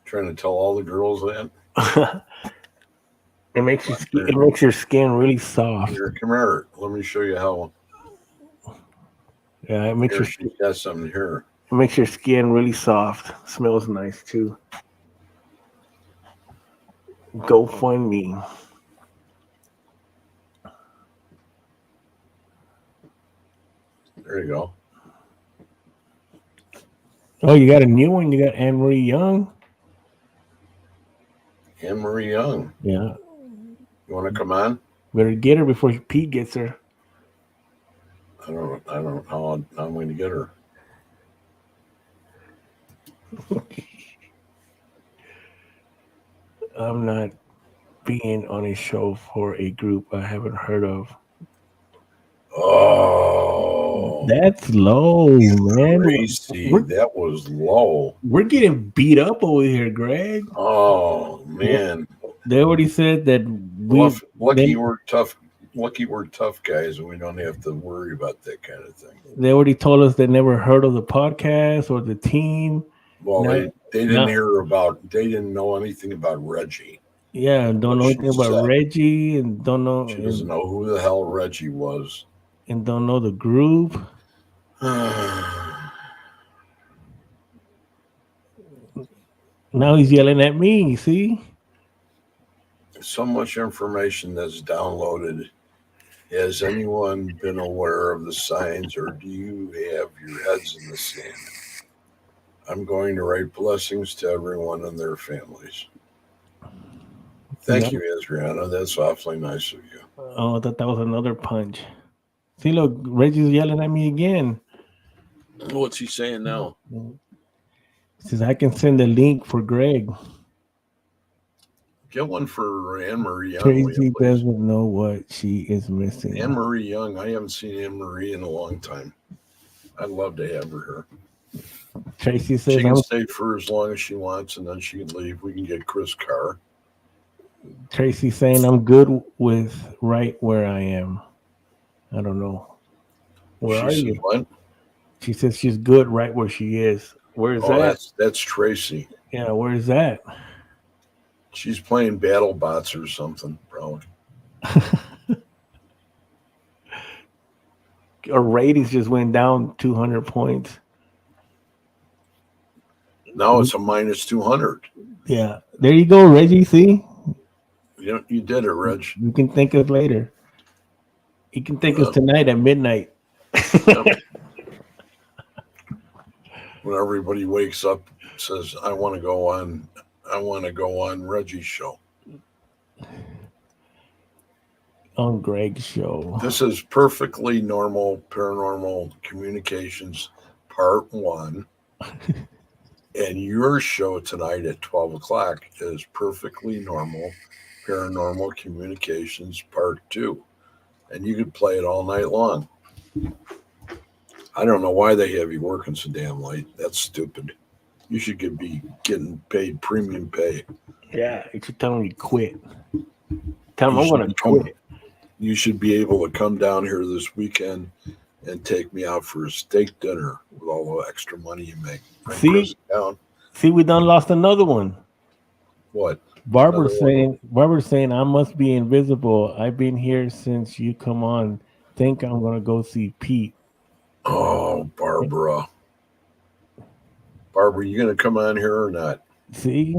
trying to tell all the girls that. It makes your skin really soft. Here, come here. Let me show you how. Yeah, it makes Here, she got something here. it makes your skin really soft. Smells nice too. Go find me. There you go. Oh, you got a new one? You got Anne Marie Young? Anne Marie Young. Yeah. You want to come on? Better get her before Pete gets her. I don't know how I'm going to get her. I'm not being on a show for a group I haven't heard of. Oh, That's low, man. Tracy, that was low. We're getting beat up over here, Greg. Oh man, They already said that lucky we're tough. Lucky we're tough guys, and we don't have to worry about that kind of thing. They already told us they never heard of the podcast or the team. Well, they didn't hear about. They didn't know anything about Reggie. Yeah, don't know anything about Reggie, and don't know. She doesn't know who the hell Reggie was, and don't know the group. Now he's yelling at me. See, so much information that's downloaded. Has anyone been aware of the signs, or do you have your heads in the sand? I'm going to write blessings to everyone and their families. Thank you, Adriana. That's awfully nice of you. Oh, I thought that was another punch. See, look, Reggie's yelling at me again. What's he saying now? He says I can send a link for Greg. Get one for Anne Marie Young. Tracy doesn't know what she is missing. Anne Marie Young. I haven't seen Anne Marie in a long time. I'd love to have her here. Tracy says she can stay for as long as she wants, and then she can leave. We can get Chris Carr. Tracy saying I'm good with right where I am. I don't know. Where are you? What? She says she's good right where she is. Where is that? That's Tracy. Yeah, where is that? She's playing Battle Bots or something, probably. Our ratings just went down 200 points. Now it's a minus 200. Yeah, there you go, Reggie. See, you did it, Reg. You can thank us later. You can thank us tonight at midnight. When everybody wakes up, says, "I want to go on Reggie's show." On Greg's show. This is Perfectly Normal Paranormal Communications Part 1. And your show tonight at 12 o'clock is Perfectly Normal Paranormal Communications Part 2. And you could play it all night long. I don't know why they have you working so damn late. That's stupid. You should be getting paid premium pay. Yeah, you should tell them you quit. Tell them I'm going to quit. You should be able to come down here this weekend and take me out for a steak dinner with all the extra money you make. See, we done lost another one. What? Barbara's saying I must be invisible. I've been here since you come on. Think I'm gonna go see Pete. Oh, Barbara. Barbara, you gonna come on here or not? See,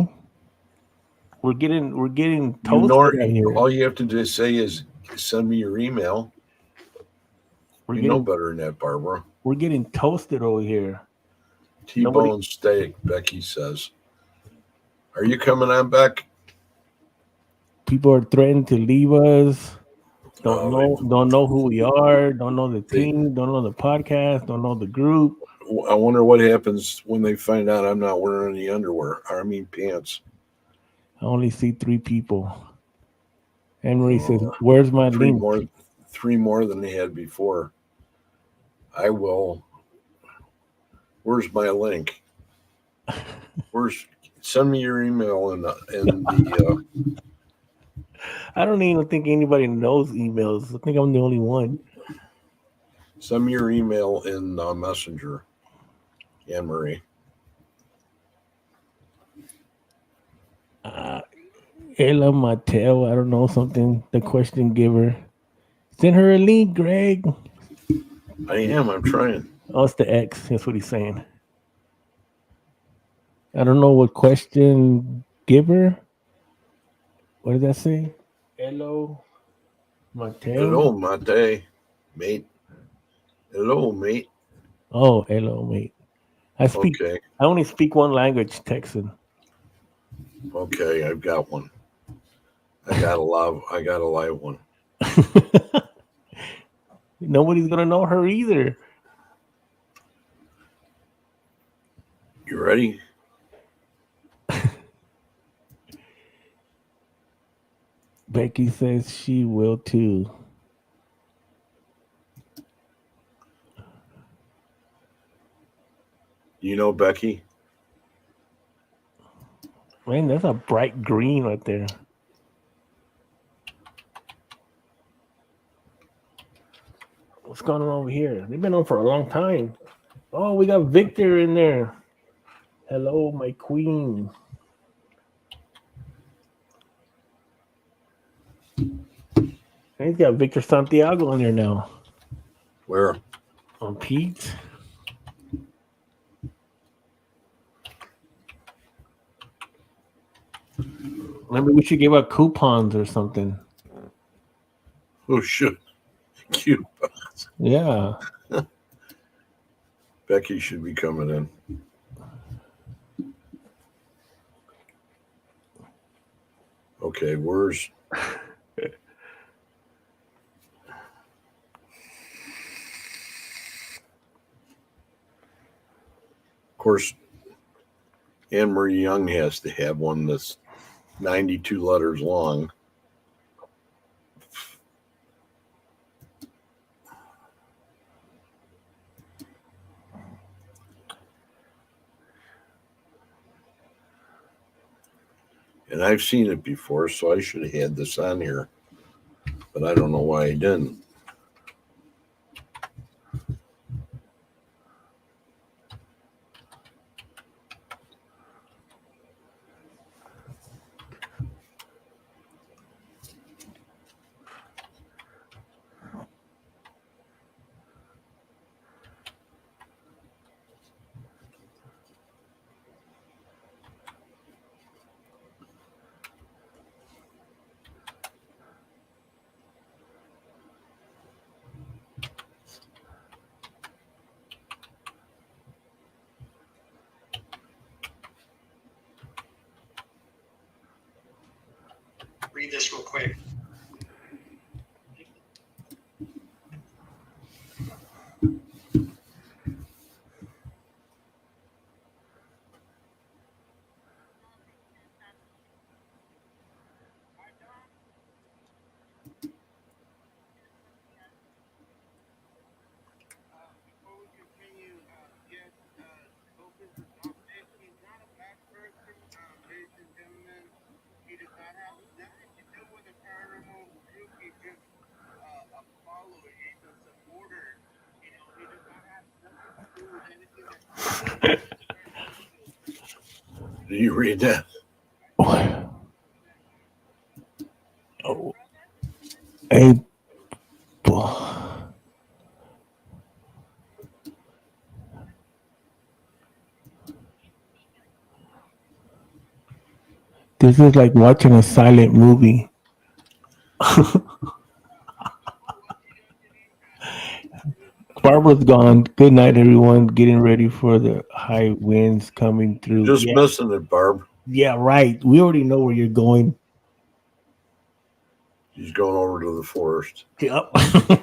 we're getting You know, toasted out here. all you have to just say is send me your email. We're You know getting better than that, Barbara. we're getting toasted over here. T-bone steak, Becky says. Are you coming on, Beck? People are threatening to leave us. Oh, Don't know who we are. Don't know the They- team. Don't know the podcast. Don't know the group. I wonder what happens when they find out I'm not wearing any underwear. I mean pants. I only see 3 people. Anne Marie says, "Where's my Three link?" more, 3 more than they had before. I will. Where's my link? Send me your email in the. I don't even think anybody knows emails. I think I'm the only one. Send me your email in Messenger, Anne Marie. Ella Mattel, I don't know something. The question giver. Send her a link, Greg. I am. I'm trying. Oh, it's the X. That's what he's saying. I don't know what question giver. What did that say? Hello, Mattel. Hello, mate, mate. Hello, mate. Oh, hello, mate. I Okay. only speak one language, Texan. Okay, I've got one. I got a live one. Nobody's gonna know her either. You ready? Becky says she will too. You know Becky? Man, that's a bright green right there. What's going on over here? They've been on for a long time. Oh, we got Victor in there. Hello, my queen. And he's got Victor Santiago in there now. Where? On Pete. Maybe we should give out coupons or something. Oh, shit. Cute. Yeah. Becky should be coming in. Okay, where's... Of course, Anne Marie Young has to have one that's 92 letters long. And I've seen it before, so I should have had this on here. But I don't know why I didn't. Read this real quick. Did you read that? Hey, this is like watching a silent movie. Barbara's gone. Good night, everyone. Getting ready for the high winds coming through. Just Yeah, missing it, Barb. yeah, right. We already know where you're going. He's going over to the forest. Yep.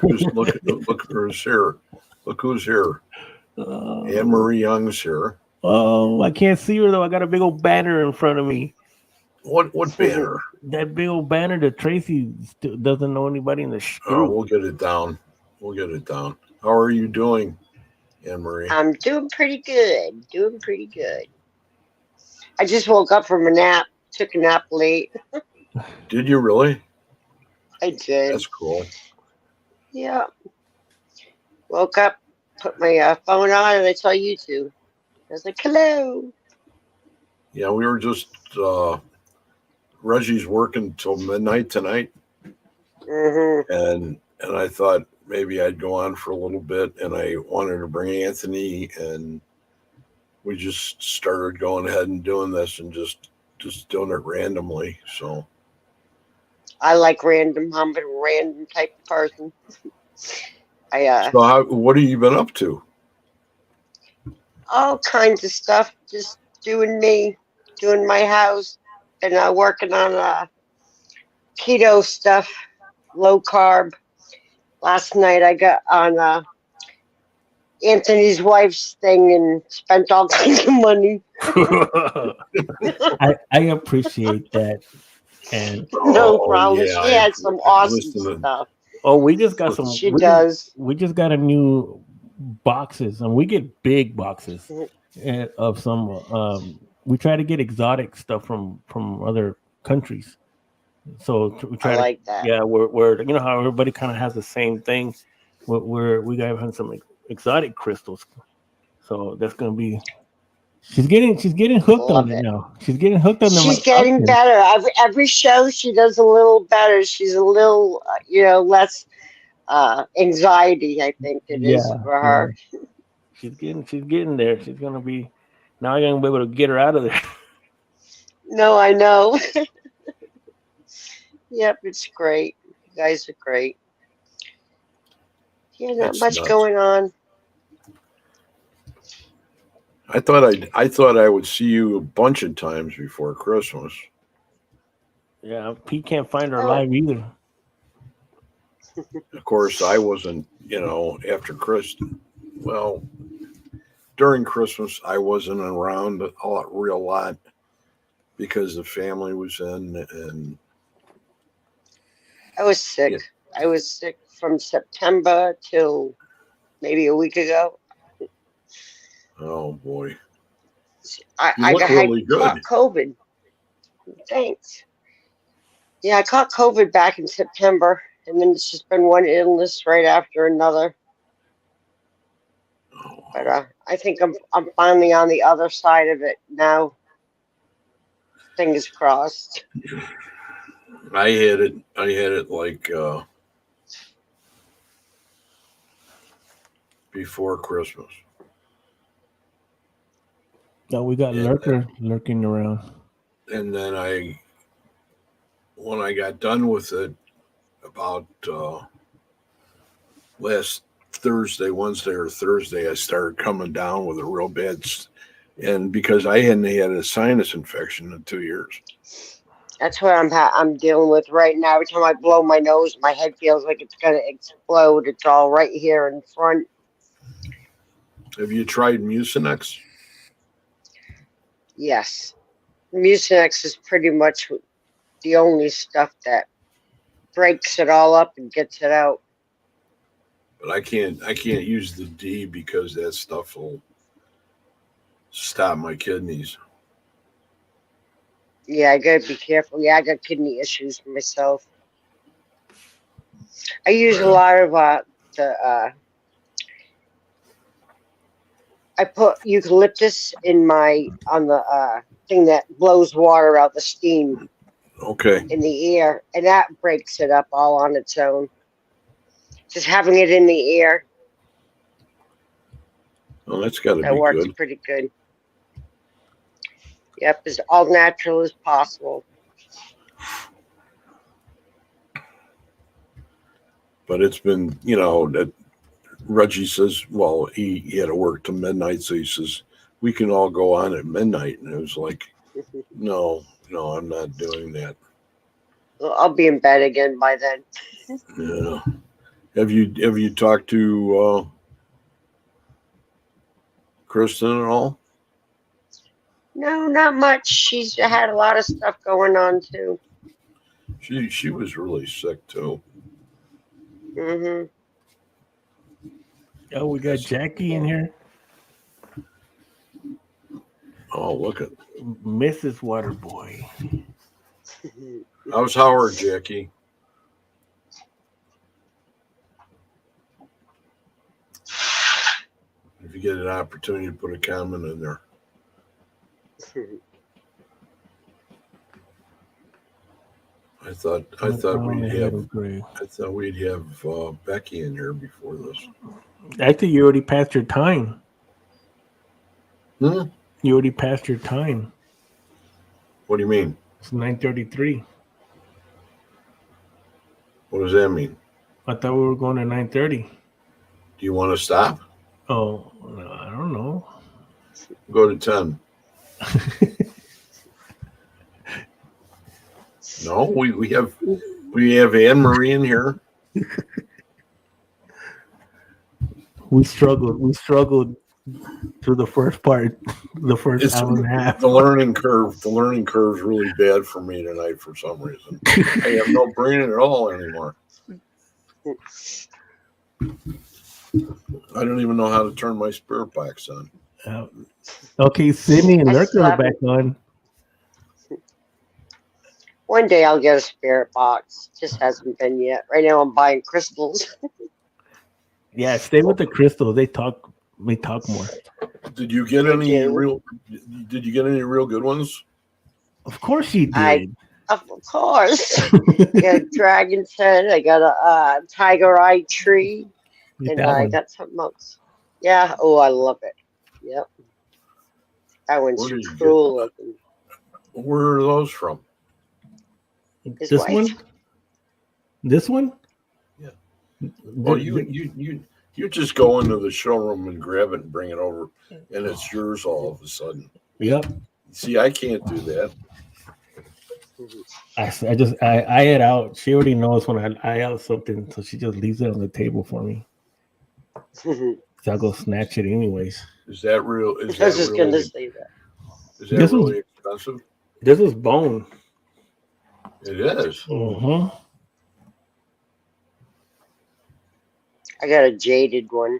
Just look who's here. Look who's here. Anne Oh, Marie Young's here. oh, I can't see her though. I got a big old banner in front of me. What banner? That big old banner that Tracy doesn't know anybody in the Oh, group. we'll get it down. We'll get it down. How are you doing, Anne Marie? I'm doing pretty good. Doing pretty good. I just woke up from a nap. Took a nap late. Did you really? I did. That's cool. Yeah. Woke up, put my phone on, and I saw you two. I was like, hello. Yeah, we were just Reggie's working till midnight tonight, and I thought maybe I'd go on for a little bit, and I wanted to bring Anthony, and we just started going ahead and doing this, and just doing it randomly. So I like random. I'm a random type of person. what have you been up to? All kinds of stuff. Just doing me, doing my house, and working on keto stuff, low carb. Last night I got on Anthony's wife's thing and spent all kinds of money. I appreciate that. And No problem. Yeah, She had some awesome stuff. oh, we just got some. She does. We just got a new boxes, and we get big boxes of some. We try to get exotic stuff from other countries. So we try I to, like that. yeah, we're you know how everybody kind of has the same thing. We got some exotic crystals, so that's gonna be. She's getting hooked Love on it it. now. She's getting hooked on them. She's getting better. Every show she does a little better. She's a little, less anxiety. I think it is for her. Yeah. She's getting there. She's gonna be. Now I'm gonna be able to get her out of there. No, I know. Yep, it's great. You guys are great. Yeah, not It's much nuts. going on. I thought I would see you a bunch of times before Christmas. Yeah, Pete can't find her Oh. live either. Of course, I wasn't. After Christmas. Well, during Christmas, I wasn't around a real lot because the family was in, and I was sick. Yeah. I was sick from September till maybe a week ago. oh boy, I you look really caught good. COVID. Thanks. Yeah, I caught COVID back in September, and then it's just been one illness right after another. But I think I'm finally on the other side of it now. Fingers crossed. I had it like before Christmas. No, we got Yeah. Lurker lurking around. And then when I got done with it about last Wednesday or Thursday, I started coming down with a real bad, and because I hadn't had a sinus infection in 2 years. That's what I'm dealing with right now. Every time I blow my nose, my head feels like it's gonna explode. It's all right here in front. Have you tried Mucinex? Yes, Mucinex is pretty much the only stuff that breaks it all up and gets it out. But I can't use the D because that stuff will stop my kidneys. Yeah, I gotta be careful. Yeah, I got kidney issues myself. I use a lot of I put eucalyptus in on the thing that blows water out, the steam. Okay. in the ear, and that breaks it up all on its own. Just having it in the ear, Well, that's got to that be works good. pretty good. Yep, as all natural as possible. But it's been, that Reggie says, well, he had to work till midnight, so he says we can all go on at midnight, and it was like, no, I'm not doing that. Well, I'll be in bed again by then. Yeah. Have you talked to Kristen at all? No, not much. She's had a lot of stuff going on too. She was really sick too. Hmm. Oh, we got Jackie in here. Oh, look at Mrs. Waterboy. how's Howard, Jackie? If you get an opportunity to put a comment in there. I thought we'd have Becky in here before this. Actually, you already passed your time. Hmm? You already passed your time. What do you mean? It's 9:33. What does that mean? I thought we were going to 9:30. Do you want to stop? Oh, no, I don't know. Go to 10. No, we have Anne Marie in here. We struggled through the first part, the first hour and a half. The learning curve is really bad for me tonight for some reason. I have no brain at all anymore. I don't even know how to turn my spirit box on. Okay, Sydney and Lurker are back on. One day I'll get a spirit box. Just hasn't been yet. Right now I'm buying crystals. Yeah, stay with the crystals. They talk more. Did you get any real good ones? Of course you did. Of course. I got a dragon's head. I got a tiger eye tree. And I got something else. Yeah. Oh, I love it. Yep. That one's cool looking. Where are those from? This one? This one? Yeah. Well, you just go into the showroom and grab it and bring it over, and it's yours all of a sudden. Yep. See, I can't do that. I eye it out. She already knows when I eye out something, so she just leaves it on the table for me. So I'll go snatch it anyways. Is that real? I was just going to say that. Is that really expensive? This is bone. It is. Mm-hmm. I got a jaded one.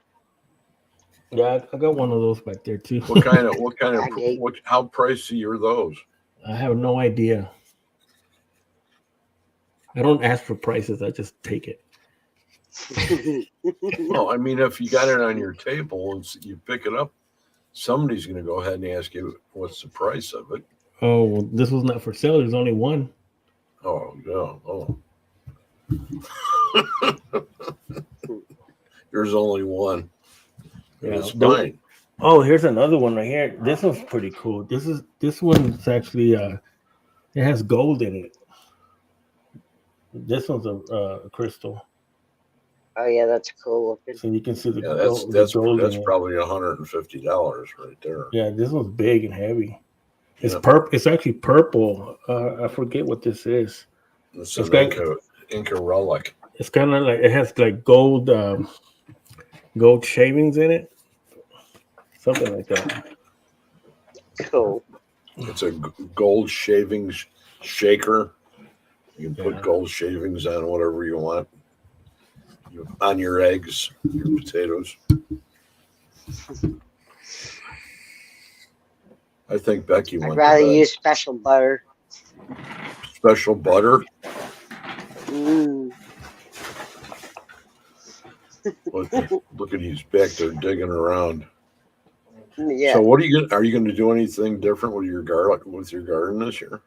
Yeah, I got one of those back there too. How pricey are those? I have no idea. I don't ask for prices. I just take it. Well, I mean, if you got it on your table and you pick it up, somebody's going to go ahead and ask you what's the price of it. Oh, well, this was not for sale. There's only one. Oh, no. Oh. There's only one. Yeah, it's fine. Oh, here's another one right here. This one's pretty cool. This one's actually it has gold in it. This one's a crystal. Oh yeah, that's cool looking. So you can see the gold. That's probably $150 right there. Yeah, this one's big and heavy. It's purple. It's actually purple. I forget what this is. It's an Inca relic. It's kind of like it has like gold shavings in it, something like that. Cool. It's a gold shavings shaker. You can put gold shavings on whatever you want. On your eggs, your potatoes. I think Becky wants. I'd rather use special butter. Special butter? Mm. Look at he's back there digging around. Yeah. So what are you going to do anything different with your garden this year?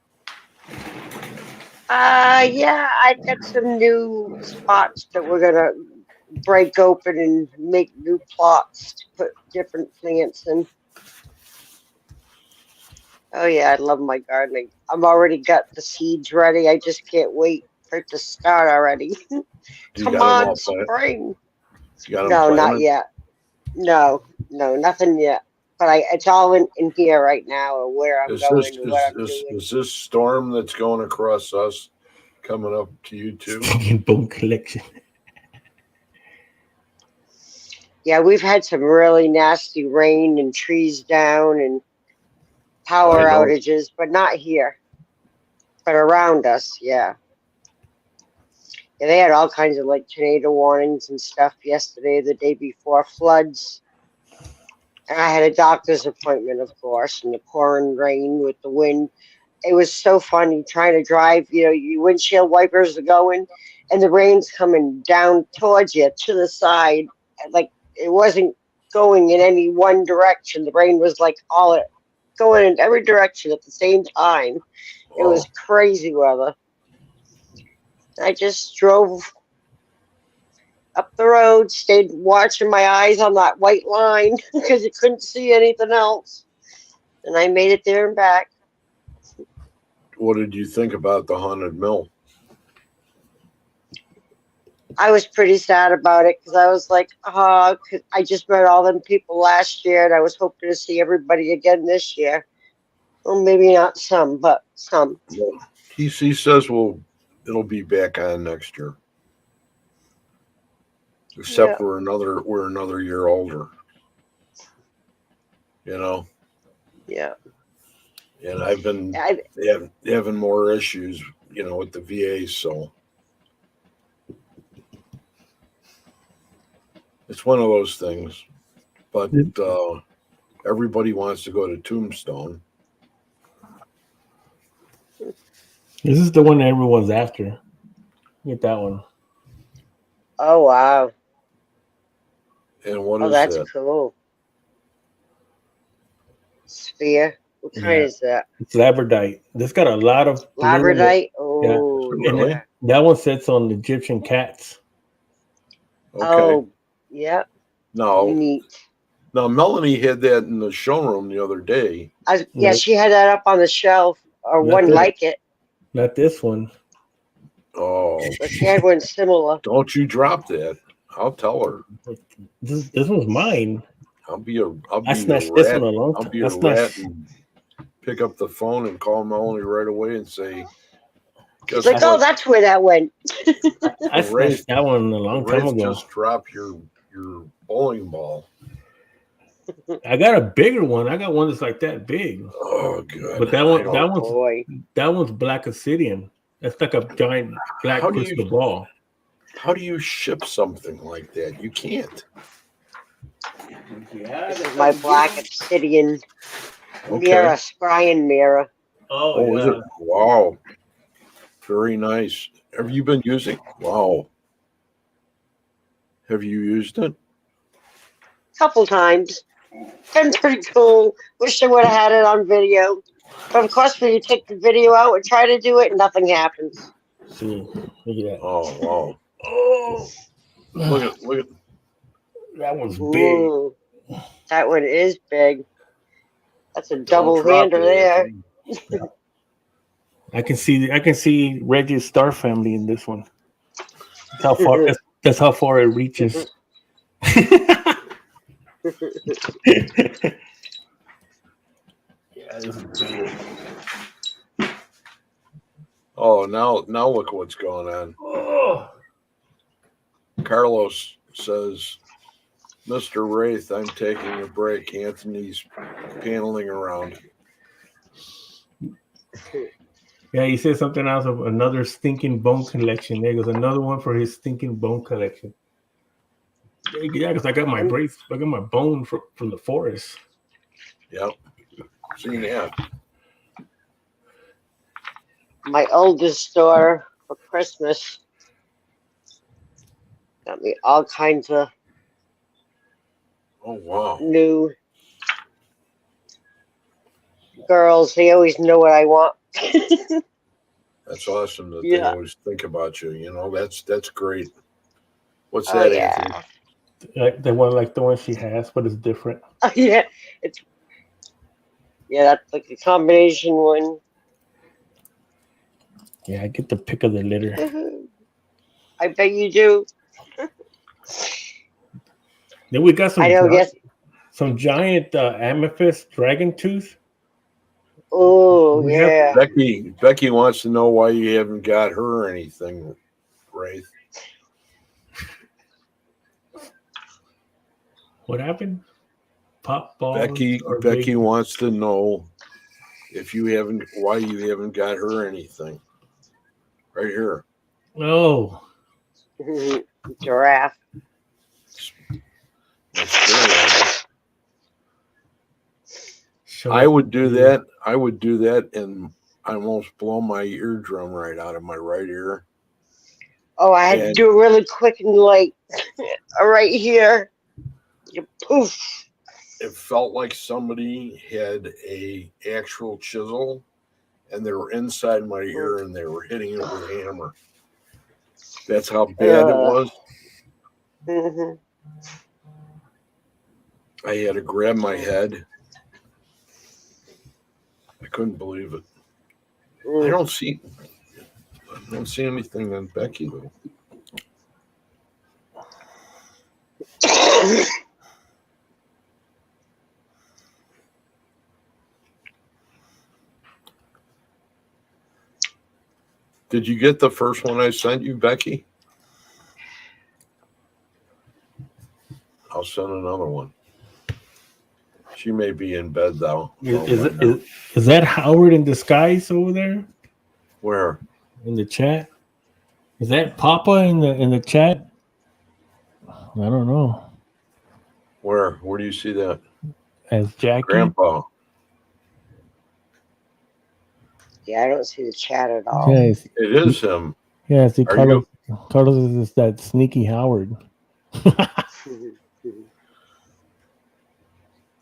Yeah, I got some new spots that we're gonna break open and make new plots to put different plants in. Oh yeah, I love my gardening. I'm already got the seeds ready. I just can't wait for it to start already. Do you Come got them on, all planted? spring. You got them No, not planted? yet. No, no, nothing yet. But it's all in here right now, or where I'm Is this going, or what I'm doing. is this storm that's going across us coming up to you too? Stinking bone collection. Yeah, we've had some really nasty rain and trees down and I power know. outages, but not here, but around us. Yeah. Yeah, they had all kinds of like tornado warnings and stuff yesterday, the day before, floods. And I had a doctor's appointment, of course, in the pouring rain with the wind. It was so funny trying to drive. Your windshield wipers are going, and the rain's coming down towards you to the side. Like it wasn't going in any one direction. The rain was like going in every direction at the same time. It was Oh, crazy weather. I just drove up the road, stayed watching my eyes on that white line because you couldn't see anything else. And I made it there and back. what did you think about the haunted mill? I was pretty sad about it because I was like, oh, 'cause I just met all them people last year and I was hoping to see everybody again this year. Well, maybe not some, but some. Well, he says it'll be back on next year. Yeah, Except we're another year older. You know, yeah. and I've been I, having more issues, with the VA. So it's one of those things. But everybody wants to go to Tombstone. This is the one that everyone's after. Get that one. oh, wow. And what Oh, is that's that? cool. Sphere. What kind Yeah, is that? it's labradorite. This got a lot of little. Labradorite? Yeah, Oh, and Really? yeah. that one sits on the Egyptian cats. Okay. Oh, yeah. Now, Neat. now Melanie had that in the showroom the other day. Yeah, No, she had that up on the shelf, or not one this. like it. Not this one. Oh, But she had one similar. don't you drop that. I'll tell her. This one's mine. I'll be a I snatched this one a long I'll time. be I a rat snatched. and pick up the phone and call Melanie right away and say, She's guess like, oh, what? that's where that went. I Wraith, snatched that one a long time Wraith ago. just dropped your bowling ball. I got a bigger one. I got one that's like that big. Oh, good. But that I one, don't. Boy. that one's black obsidian. That's like a giant black How do crystal you ball. how do you ship something like that? You can't. Yeah, This is my black obsidian mirror, Okay. scrying mirror. Oh, is it? Wow. Very nice. Have you been using? Wow. Have you used it? Couple times. Been pretty cool. Wish I would have had it on video. But of course, when you take the video out and try to do it, nothing happens. See, look at that. Oh, wow. Oh, Look at that one's big. Ooh, that one is big. That's a don't double drop hander there. anything. I can see Reggie's star family in this one. That's how far. That's how far it reaches. Yeah, this is big. Oh, now look what's going on. Oh. Carlos says, Mr. Wraith, I'm taking a break. Anthony's paneling around. Yeah, he said something else of another stinking bone collection. There goes another one for his stinking bone collection. Yeah, because I got my brace, I got my bone from the forest. Yep. Seen that. My oldest daughter for Christmas got me all kinds of Oh, wow. new girls. They always know what I want. That's awesome that they Yeah. always think about you. You know, that's great. What's Oh that, Anthony? yeah. Like the one, like the one she has, but it's different. Oh yeah. It's that's like a combination one. Yeah, I get the pick of the litter. I bet you do. Then we got I know. Yes. some giant amethyst dragon tooth. Oh We have yeah. Becky wants to know why you haven't got her anything, Wraith. what happened? Pop balls Becky or big? wants to know why you haven't got her anything. Right here. Oh, Giraffe. My spirit show I us would do the- that. I would do that and I almost blow my eardrum right out of my right ear. Oh, I had to And do it really quick and like right here. You poof. it felt like somebody had a actual chisel and they were inside my ear and they were hitting it with a hammer. That's how bad it was. Mhm. I had to grab my head. I couldn't believe it. I don't see anything on Becky though. Did you get the first one I sent you, Becky? I'll send another one. She may be in bed though. Is that Howard in disguise over there Where? in the chat? Is that Papa in the chat? I don't know. Where? Where do you see that? As Jackie. Grandpa. Yeah, I don't see the chat at all. Yes, It is him. yeah. See, Are Carlos is that sneaky Howard.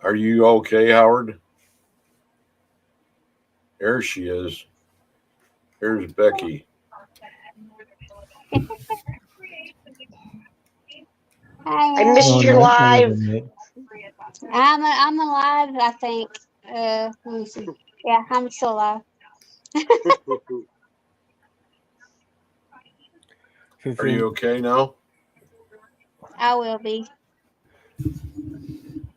Are you okay, Howard? There she is. Here's Becky. I Hi, missed your no, that live. wasn't it. I'm alive. I think. Let me see. Yeah, I'm still alive. Are you okay now? I will be.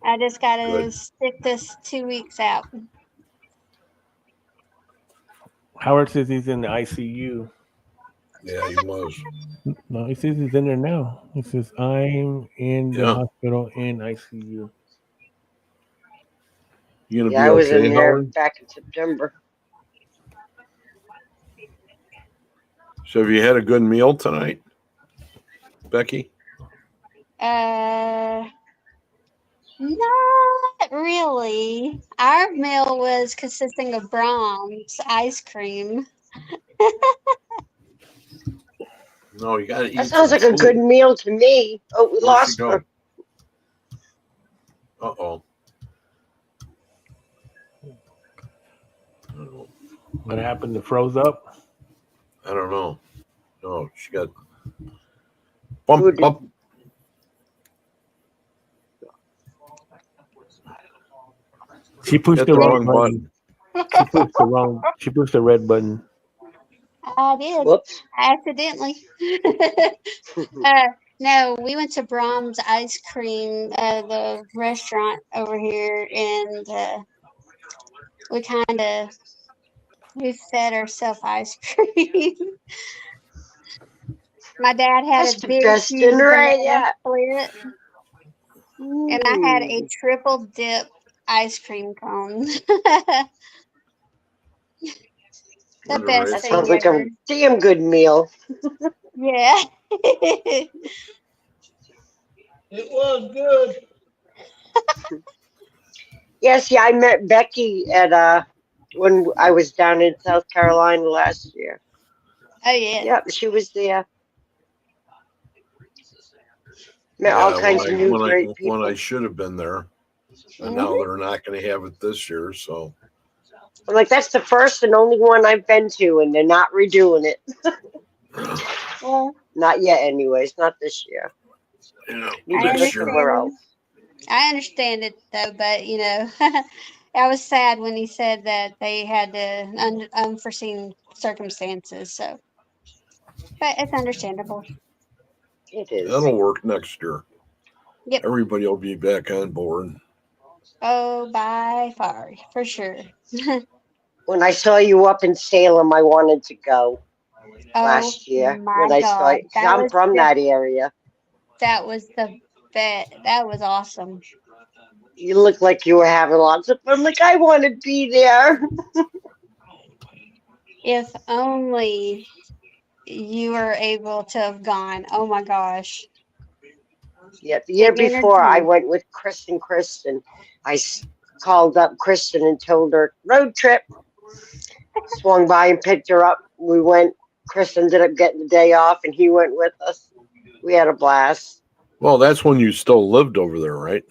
I just gotta Good. stick this 2 weeks out. Howard says he's in the ICU. Yeah, he was. No, he says he's in there now. He says I'm in the Yeah. hospital in ICU. You gonna Yeah, be I was okay, in there Howard? back in September. So have you had a good meal tonight, Becky? Not really. Our meal was consisting of Brahms ice cream. No, you gotta eat. That sounds some like a good food. meal to me. Oh, we Where'd she lost go? her. Uh-oh. What happened? It froze up. I don't know. No, she got Who bump did- up. She pushed Hit the the wrong wrong button. She pushed the red button. I did. Whoops. Accidentally. No, we went to Brahms Ice Cream, the restaurant over here, and we fed ourselves ice cream. My dad had That's a the big, best huge dinner, right? banana Yeah. split, and I had a triple dip ice cream cone. The Wonder best Ray. That thing sounds like ever. a damn good meal. Yeah. It was good. Yes, yeah, I met Becky at when I was down in South Carolina last year. Oh yeah. Yep, she was there. Met Yeah, all kinds of new great when I people. should have been there, and now they're not going to have it this year. So I'm like, that's the first and only one I've been to, and they're not redoing it. Well, Not yet, anyways. Not this year. Yeah, Need to I go next year. somewhere understand. else. I understand it though, but I was sad when he said that they had unforeseen circumstances. So, but it's understandable. It is. That'll work next year. Yep. Everybody will be back on board. Oh, by far, for sure. When I saw you up in Salem, I wanted to go Oh last year my when I saw God, it, because I'm from that area. that was the bet. That was awesome. You look like you were having lots of fun. Like, I want to be there. If only you were able to have gone. Oh my gosh, Yeah, the the year before, I energy. went with Kristen. Called up Kristen and told her, road trip. Swung by and picked her up. We went. Chris ended up getting the day off, and he went with us. We had a blast. Well, that's when you still lived over there, right?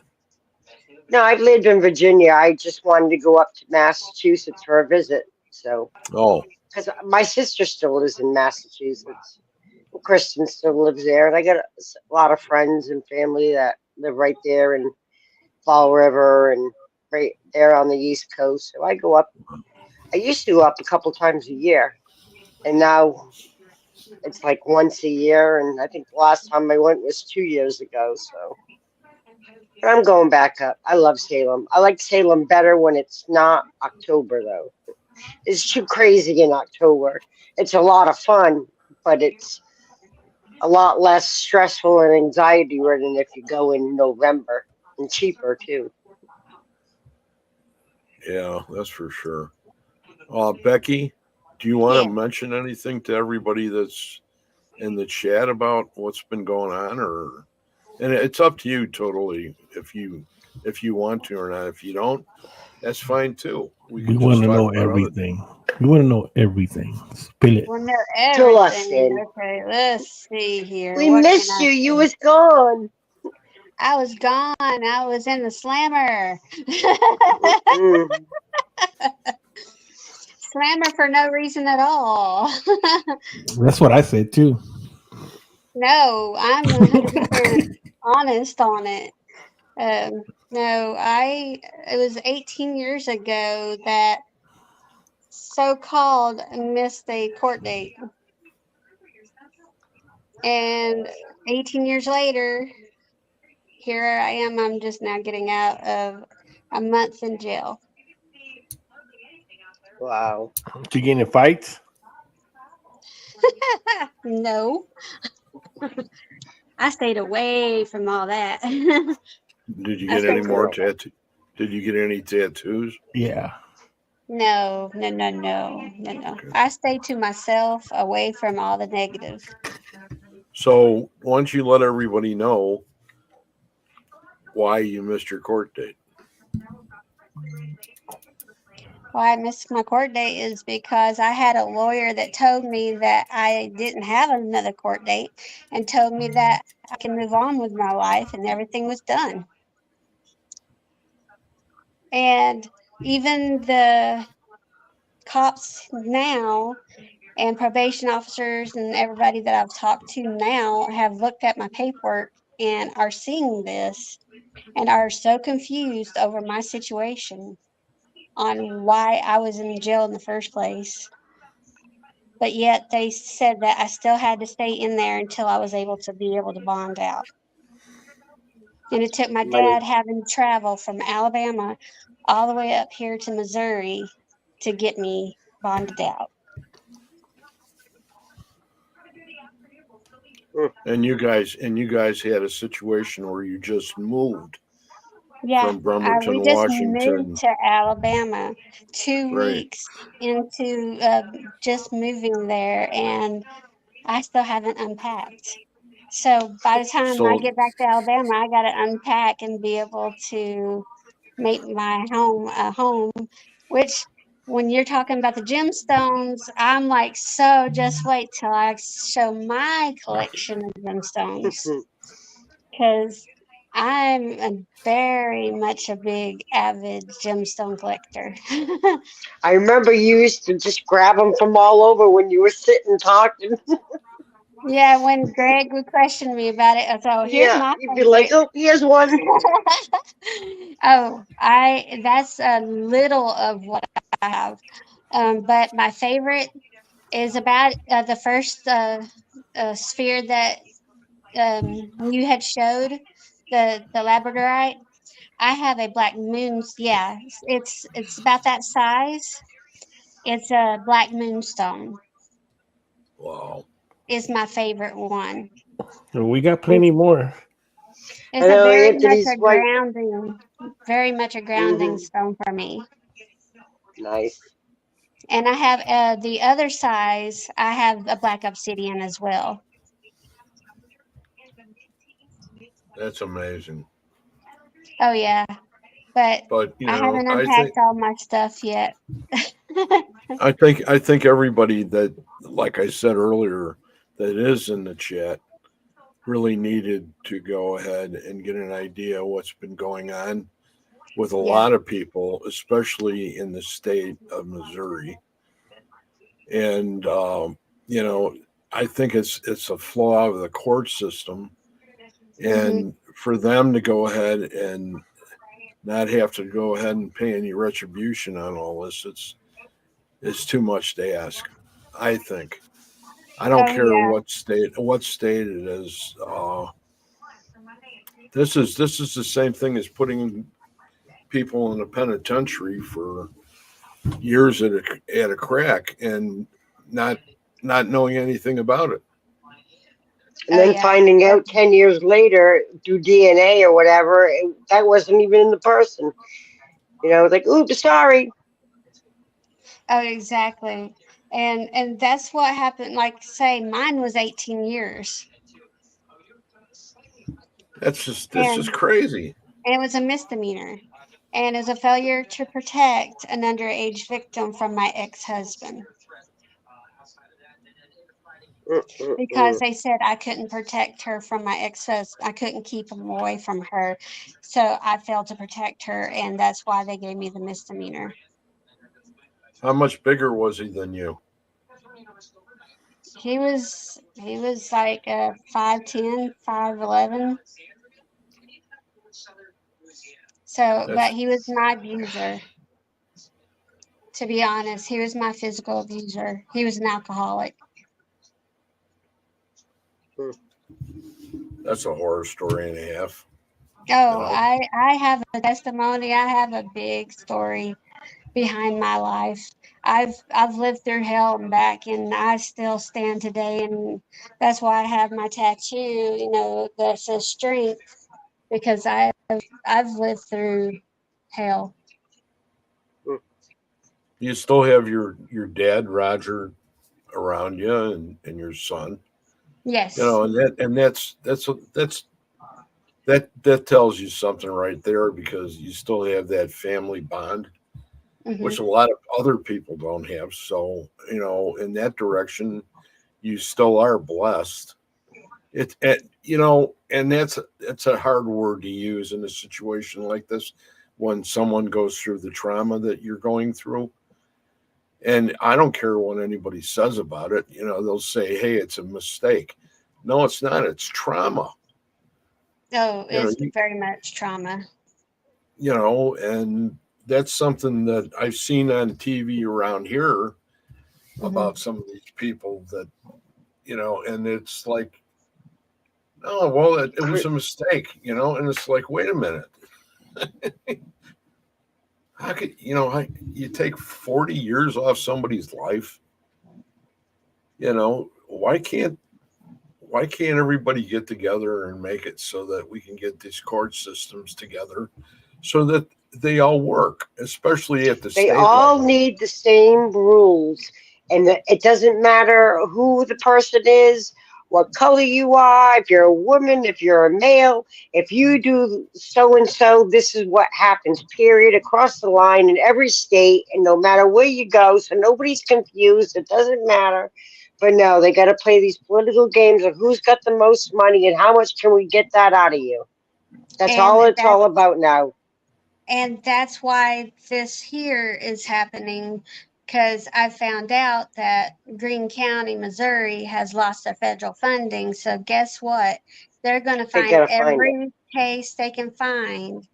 No, I've lived in Virginia. I just wanted to go up to Massachusetts for a visit. So, Oh, because my sister still lives in Massachusetts, Kristen still lives there, and I got a lot of friends and family that live right there in Fall River and right there on the East Coast. So I go up. I used to go up a couple times a year, and now it's like once a year. And I think the last time I went was 2 years ago. So, but I'm going back up. I love Salem. I like Salem better when it's not October, though. It's too crazy in October. It's a lot of fun, but it's a lot less stressful and anxiety ridden if you go in November, and cheaper too. yeah, that's for sure. Becky, do you want to Yeah. mention anything to everybody that's in the chat about what's been going on, or and it's up to you totally if you want to or not. If you don't, that's fine too. We We can want just to talk know about other. everything. We want to know everything. Spill it. We'll know Fill us everything. in. Okay, let's see here. We What can missed I you. You say? was gone. I was gone. I was in the slammer. Mm-mm. Slammer for no reason at all. That's what I said too. No, I'm 100% honest on it. No, it was 18 years ago that so-called missed a court date. And 18 years later, here I am. I'm just now getting out of a month in jail. Wow. To get in fights. No, I stayed away from all that. Did you I get Good any stayed more girl. tattoo? Did you get any tattoos? Yeah. No, no, no, no, no, no. Okay. I stay to myself, away from all the negative. So why don't you let everybody know why you missed your court date? Why I missed my court date is because I had a lawyer that told me that I didn't have another court date and told me that I can move on with my life and everything was done. And even the cops now and probation officers and everybody that I've talked to now have looked at my paperwork and are seeing this and are so confused over my situation on why I was in jail in the first place. But yet they said that I still had to stay in there until I was able to be able to bond out. And it took my Money. dad having to travel from Alabama all the way up here to Missouri to get me bonded out. Mm. And you guys had a situation where you just moved Yeah, from we Bremerton, just moved Washington, to Alabama two right? weeks into just moving there, and I still haven't unpacked. So by the time I So get back to Alabama, I got to unpack and be able to make my home a home, which when you're talking about the gemstones, I'm like, so just wait till I show my collection of gemstones. Because I'm very much a big avid gemstone collector. I remember you used to just grab them from all over when you were sitting talking. Yeah, when Greg would question me about it, so here's Yeah, my you'd be like, favorite. "Oh, here's one." Oh, that's a little of what I have. But my favorite is about the first sphere that you had showed, the labradorite. I have a black moon. Yeah, it's about that size. It's a black moonstone. Wow. Is my favorite one. We got plenty more. I It's a know very much Anthony's a wife. very much a grounding Hmm. stone for me. Nice. And I have the other size. I have a black obsidian as well. That's amazing. Oh yeah, but But I haven't I think unpacked all my stuff yet. I think everybody that, like I said earlier, that is in the chat really needed to go ahead and get an idea of what's been going on with a Yeah. lot of people, especially in the state of Missouri. And I think it's a flaw of the court system, Hmm. and for them to go ahead and not have to go ahead and pay any retribution on all this, it's too much to ask. I think. I don't Oh care yeah. what state it is. This is the same thing as putting people in a penitentiary for years at a crack and not not knowing anything about it. And Oh then yeah. finding out 10 years later through DNA or whatever, that wasn't even in the person. Like, oops, sorry. Oh, exactly. And that's what happened. Like, say, mine was 18 years, That's just and crazy. it was a misdemeanor, and it was a failure to protect an underage victim from my ex-husband because Mm-mm-mm. they said I couldn't protect her from my ex-husband. I couldn't keep him away from her, so I failed to protect her, and that's why they gave me the misdemeanor. How much bigger was he than you? He was like 5'10", 5'11". So, but That's he was my abuser. To be honest, he was my physical abuser. He was an alcoholic. that's a horror story and a half. You Oh, know, I have a testimony. I have a big story behind my life. I've lived through hell and back, and I still stand today, and that's why I have my tattoo. That says strength because I've lived through hell. you still have your dad Roger around you and your son. Yes. And that tells you something right there because you still have that family bond, Hmm. which a lot of other people don't have. So in that direction, you still are blessed. And that's a hard word to use in a situation like this when someone goes through the trauma that you're going through. And I don't care what anybody says about it. They'll say, "Hey, it's a mistake." No, it's not. It's trauma. Oh, You know, it's very much trauma. and that's something that I've seen on TV around here Hmm. about some of these people that, and it's like, oh, well, it was a mistake, and it's like, wait a minute. How could, you take 40 years off somebody's life? Why can't everybody get together and make it so that we can get these court systems together so that they all work, especially at the They state all level? need the same rules, and it doesn't matter who the person is, what color you are, if you're a woman, if you're a male. If you do so and so, this is what happens, period, across the line in every state, and no matter where you go, so nobody's confused. It doesn't matter. But no, they got to play these political games of who's got the most money and how much can we get that out of you. That's And all it's that's all about now. and that's why this here is happening, because I found out that Greene County, Missouri has lost their federal funding. So guess what? They're going to They find gotta find it. every case they can find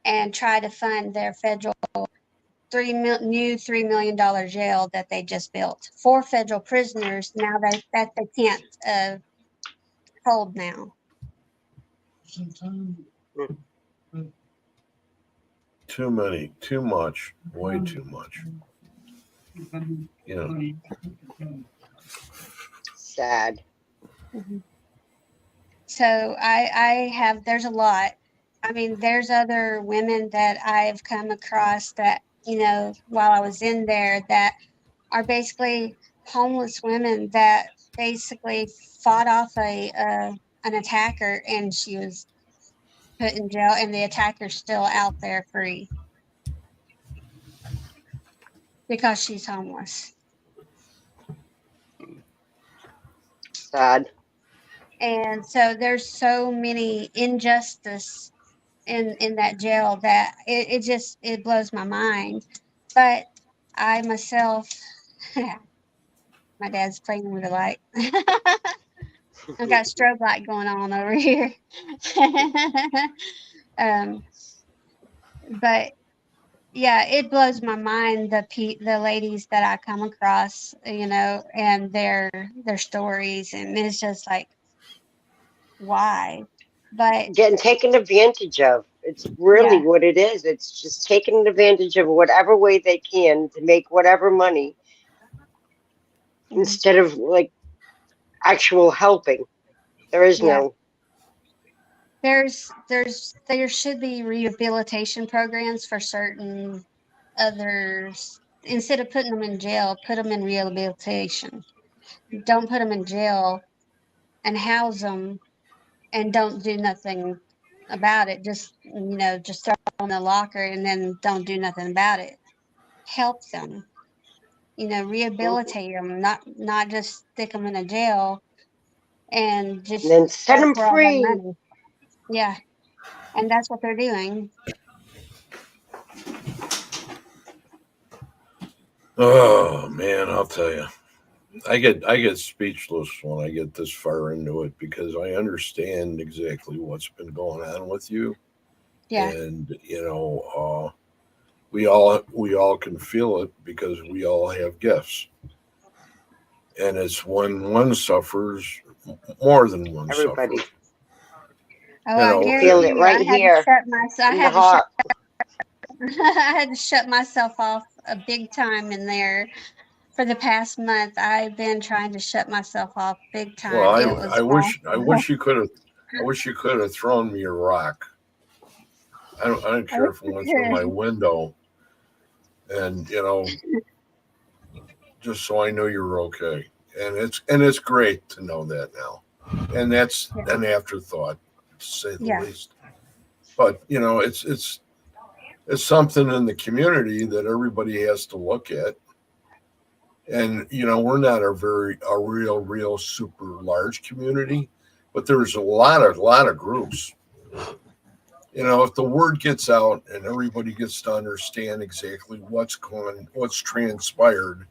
and try to fund their federal new $3 million jail that they just built for federal prisoners. Now that they can't hold now. Too many, too much, way too much. You know, Sad. Mhm. So I have, there's a lot. I mean, there's other women that I've come across that, while I was in there, that are basically homeless women that basically fought off an attacker, and she was put in jail, and the attacker's still out there free because she's homeless. Sad. And so there's so many injustice in that jail that it blows my mind. But I myself, my dad's playing with the light. I've got strobe light going on over here. um, but yeah, it blows my mind, the ladies that I come across, and their stories, and it's just like, why? But Getting taken advantage of. It's really yeah, what it is. It's just taking advantage of whatever way they can to make whatever money mhm, instead of like actual helping. There is yeah. no. There should be rehabilitation programs for certain others. Instead of putting them in jail, put them in rehabilitation. Don't put them in jail and house them and don't do nothing about it. Just throw them in the locker and then don't do nothing about it. Help them, rehabilitate them, not just stick them in a jail and And just then set ask them for all their free. money. Yeah, and that's what they're doing. oh man, I'll tell you. I get speechless when I get this far into it because I understand exactly what's been going on with you, Yeah, and we all can feel it because we all have gifts, and it's when one suffers, more than one Everybody. suffers. oh, You I know, Feel guarantee it you, right here I in the had to shut heart. I had to shut myself off a big time in there for the past month. I've been trying to shut myself off big well, time. It I was wish I awful. wish you could have I wish you could have thrown me a rock. I don't care if it went through my window, and just so I know you're okay. And it's great to know that now, and that's Yeah, an afterthought, to say the yeah, least. But it's something in the community that everybody has to look at. And we're not a real super large community, but there's a lot of groups. If the word gets out and everybody gets to understand exactly what's transpired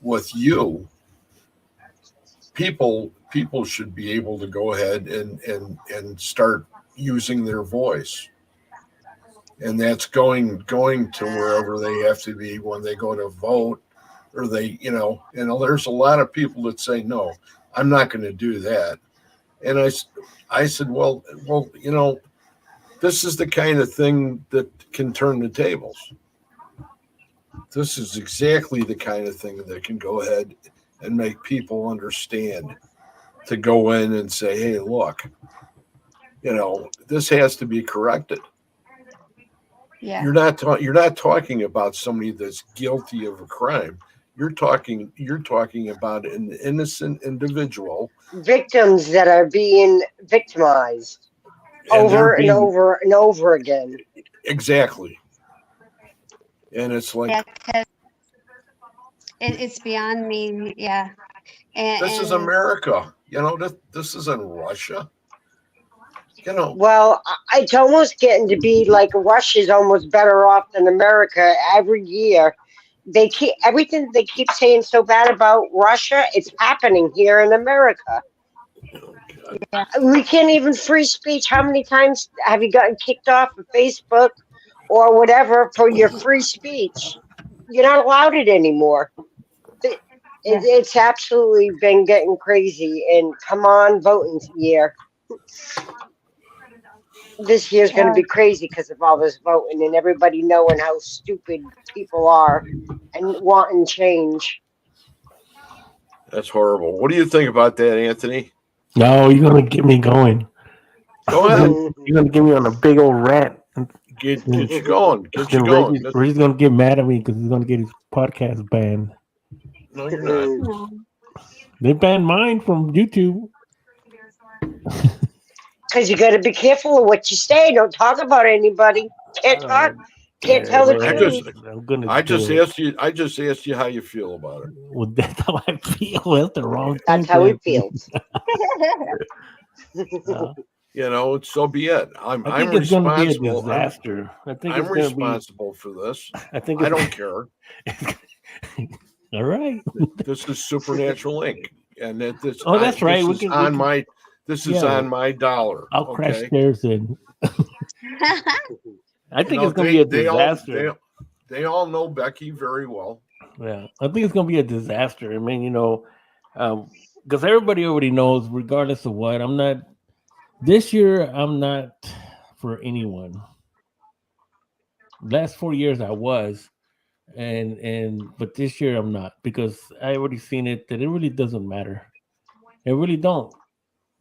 with you, people should be able to go ahead and start using their voice, and that's going to wherever they have to be when they go to vote, or there's a lot of people that say no, I'm not going to do that. And I said, well, this is the kind of thing that can turn the tables. This is exactly the kind of thing that can go ahead and make people understand, to go in and say, hey, look, this has to be corrected. yeah, You're not talking about somebody that's guilty of a crime. You're talking about an innocent individual, Victims that are being victimized and they're over and being over and over again. exactly. And it's like, yeah. Because it's beyond me. Yeah, this is and America. This isn't Russia. Well, it's almost getting to be like Russia's almost better off than America every year. They keep everything they keep saying so bad about Russia. It's happening here in America. Yeah. We can't even free speech. How many times have you gotten kicked off of Facebook or whatever for your free speech? You're not allowed it anymore. It's absolutely been getting crazy. And come on, voting year. This year's going to be crazy because of all this voting and everybody knowing how stupid people are and wanting change. That's horrible. What do you think about that, Anthony? No, you're gonna get me going. Go ahead. You're gonna get me on a big old rant. Get you going. Get you Then going. Reggie's gonna get mad at me because he's gonna get his podcast banned. No, you're not. No. They banned mine from YouTube. Because you got to be careful of what you say. Don't talk about anybody. Can't talk. Can't tell the truth. I'm gonna. I just asked you. I just asked you how you feel about it. Well, that's how I feel. That's the wrong thing. That's how he feels. So be it. I'm it's going to be a responsible. disaster. I'm responsible for this. I think. I don't care. All right. This is Supernatural Inc. And this. Oh, that's right. This is on my. This is on my dollar. I'll crash theirs in. I think it's going to be a disaster. They all know Becky very well. Yeah, I think it's going to be a disaster. I mean, because everybody already knows, regardless of what, I'm not. This year, I'm not for anyone. Last 4 years, I was, but this year, I'm not because I already seen it that it really doesn't matter. It really don't.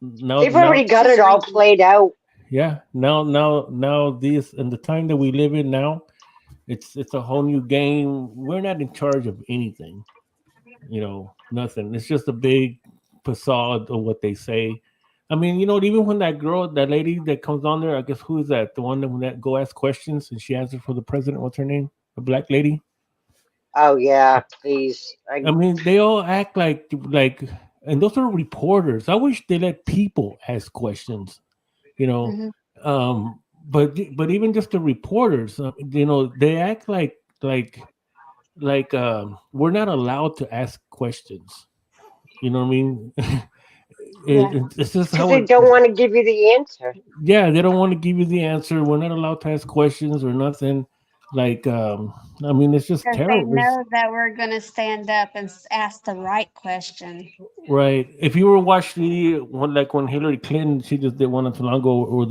They've already got it all played out. Yeah. Now, this and the time that we live in now, it's a whole new game. We're not in charge of anything. Nothing. It's just a big facade of what they say. I mean, even when that lady that comes on there, I guess who is that? The one that go ask questions and she answers for the president. What's her name? The black lady. Oh yeah, please. I mean, they all act like, and those are reporters. I wish they let people ask questions. Mm-hmm. But even just the reporters, they act like we're not allowed to ask questions. You know what I mean? It's just how they don't want to give you the answer. Yeah, they don't want to give you the answer. We're not allowed to ask questions or nothing. I mean, it's just terrible. They know that we're going to stand up and ask the right question. Right. If you were watching when Hillary Clinton, she just did one not too long ago, or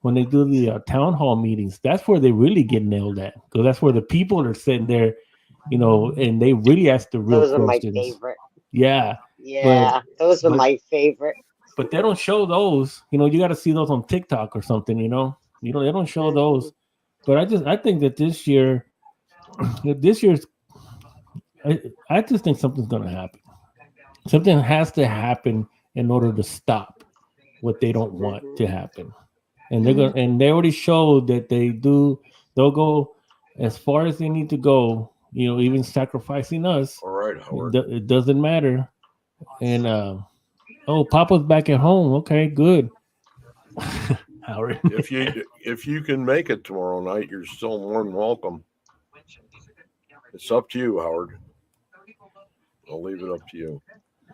when they do the town hall meetings, that's where they really get nailed at, because that's where the people are sitting there, and they really ask the real questions. Those are my favorite. Yeah. Yeah, those are my favorite. But they don't show those. You got to see those on TikTok or something. They don't show those. But I think that this year's, I just think something's going to happen. Something has to happen in order to stop what they don't want to happen. And they already showed that they'll go as far as they need to go, even sacrificing us. All right, Howard. It doesn't matter. And Papa's back at home. Okay, good. Howard. If you can make it tomorrow night, you're still more than welcome. It's up to you, Howard. I'll leave it up to you.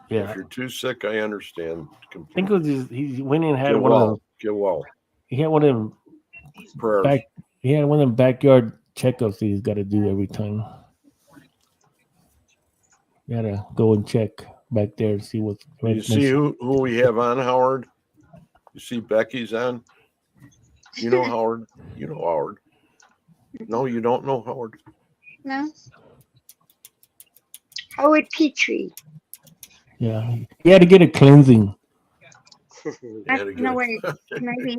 Yeah. If you're too sick, I understand. I think it was he went in and had get one well. of them. Get well. He had one of them prayers. He had one of them backyard checkups that he's got to do every time. You gotta go and check back there and see what's. You see who we have on, Howard? You see Becky's on? You know Howard? You know Howard? No, you don't know Howard? No. Howard Petrie. Yeah, he had to get a cleansing. No, wait, maybe.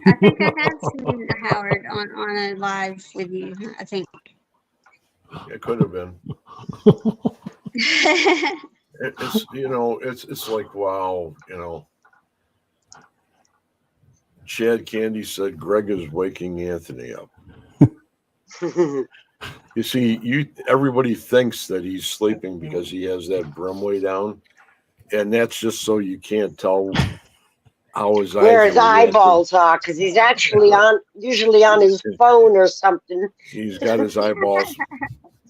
I think I have seen Howard on a live with you. I think it could have been. It's like, wow, Chad Candy said Greg is waking Anthony up. You see, everybody thinks that he's sleeping because he has that brim way down, and that's just so you can't tell how his eyes where his are reacting. eyeballs are, because he's actually usually on his phone or something. He's got his eyeballs.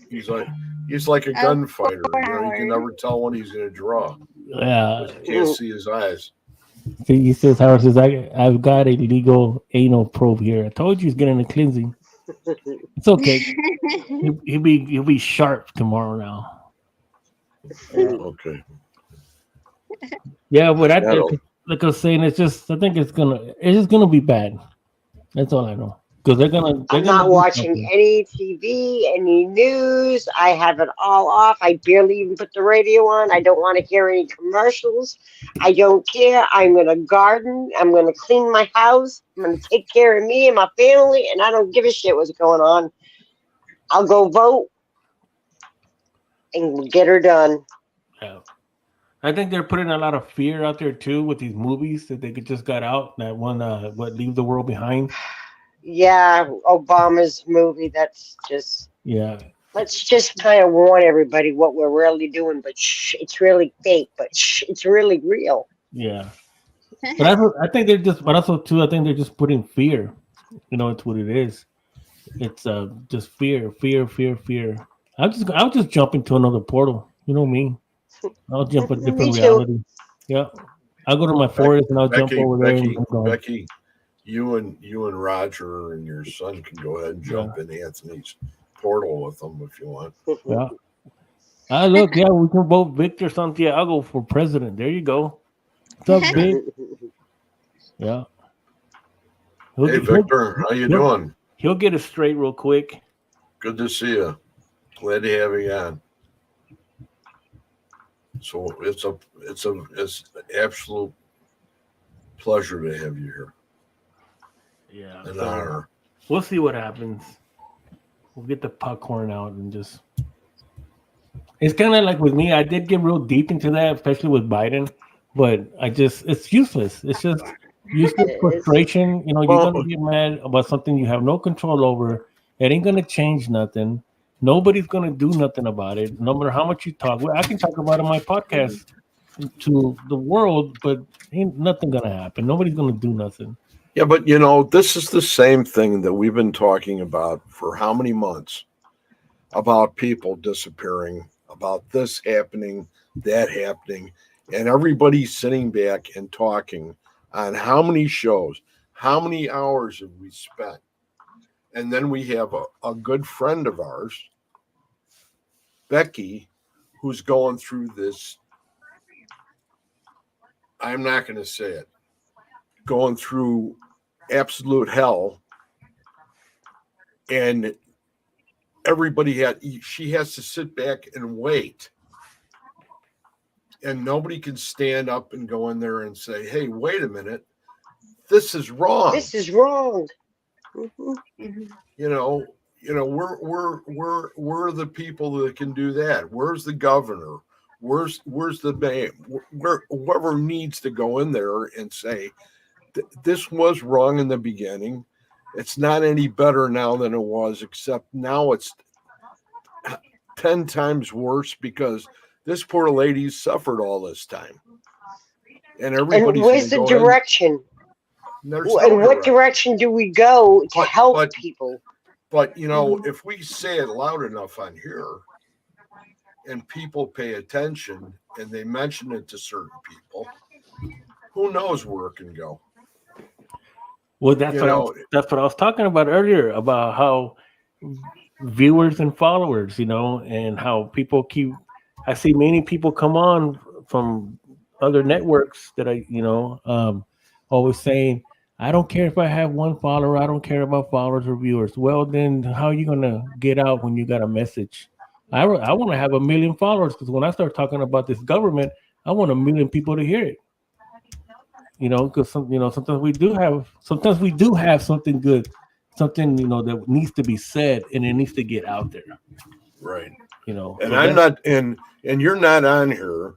He's like a Oh, gunfighter. You can never tell when he's going to draw. Yeah. You can't see his eyes. See, he says, Howard says, I've got a legal anal probe here. I told you he's getting a cleansing. It's okay. He'll be sharp tomorrow now. Okay. Yeah, but That'll- like I was saying, I think it's just gonna be bad. That's all I know. Because I'm not do watching something. any TV, any news. I have it all off. I barely even put the radio on. I don't want to hear any commercials. I don't care. I'm going to garden. I'm going to clean my house. I'm going to take care of me and my family, and I don't give a shit what's going on. I'll go vote and get her done. Yeah. I think they're putting a lot of fear out there too with these movies that they just got out. That one, what Leave the World Behind. Yeah, Obama's movie. That's just. Yeah. Let's just kind of warn everybody what we're really doing, but it's really fake, but it's really real. Yeah. But I think but also too, I think they're just putting fear. It's what it is. It's just fear. I'll just jump into another portal. You know me. I'll jump a Me different too. reality. Yeah. I'll go to my forest and I'll jump over there and I'm gone. Becky, you and Roger and your son can go ahead and jump in Anthony's portal with them if you want. Yeah. Look, yeah, we can vote Victor Santiago for president. There you go. What's up, Vic? Yeah. Hey, Victor, how you doing? He'll get it straight real quick. Good to see you. Glad to have you on. So it's an absolute pleasure to have you here. Yeah. An honor. We'll see what happens. We'll get the popcorn out and just. It's kind of like with me. I did get real deep into that, especially with Biden, but it's useless. It's just useless frustration. You're gonna get mad about something you have no control over. It ain't gonna change nothing. Nobody's gonna do nothing about it, no matter how much you talk. Well, I can talk about it on my podcast to the world, but ain't nothing gonna happen. Nobody's gonna do nothing. Yeah, but this is the same thing that we've been talking about for how many months about people disappearing, about this happening, that happening, and everybody sitting back and talking on how many shows, how many hours have we spent. And then we have a good friend of ours, Becky, who's going through this. I'm not going to say it. Going through absolute hell. And she has to sit back and wait. And nobody can stand up and go in there and say, hey, wait a minute. This is wrong. This is wrong. We're the people that can do that. Where's the governor? Where's the mayor? Whoever needs to go in there and say this was wrong in the beginning. It's not any better now than it was, except now it's 10 times worse because this poor lady suffered all this time. And everybody's where's the direction? And what direction do we go to help people? But, if we say it loud enough on here and people pay attention and they mention it to certain people, who knows where it can go? Well, that's what I was talking about earlier, about how viewers and followers, and how people I see many people come on from other networks that always saying, I don't care if I have one follower. I don't care about followers or viewers. Well, then how are you going to get out when you got a message? I want to have 1 million followers because when I start talking about this government, I want 1 million people to hear it. Because sometimes we do have something good, something that needs to be said and it needs to get out there. Right. And so I'm not, and you're not on here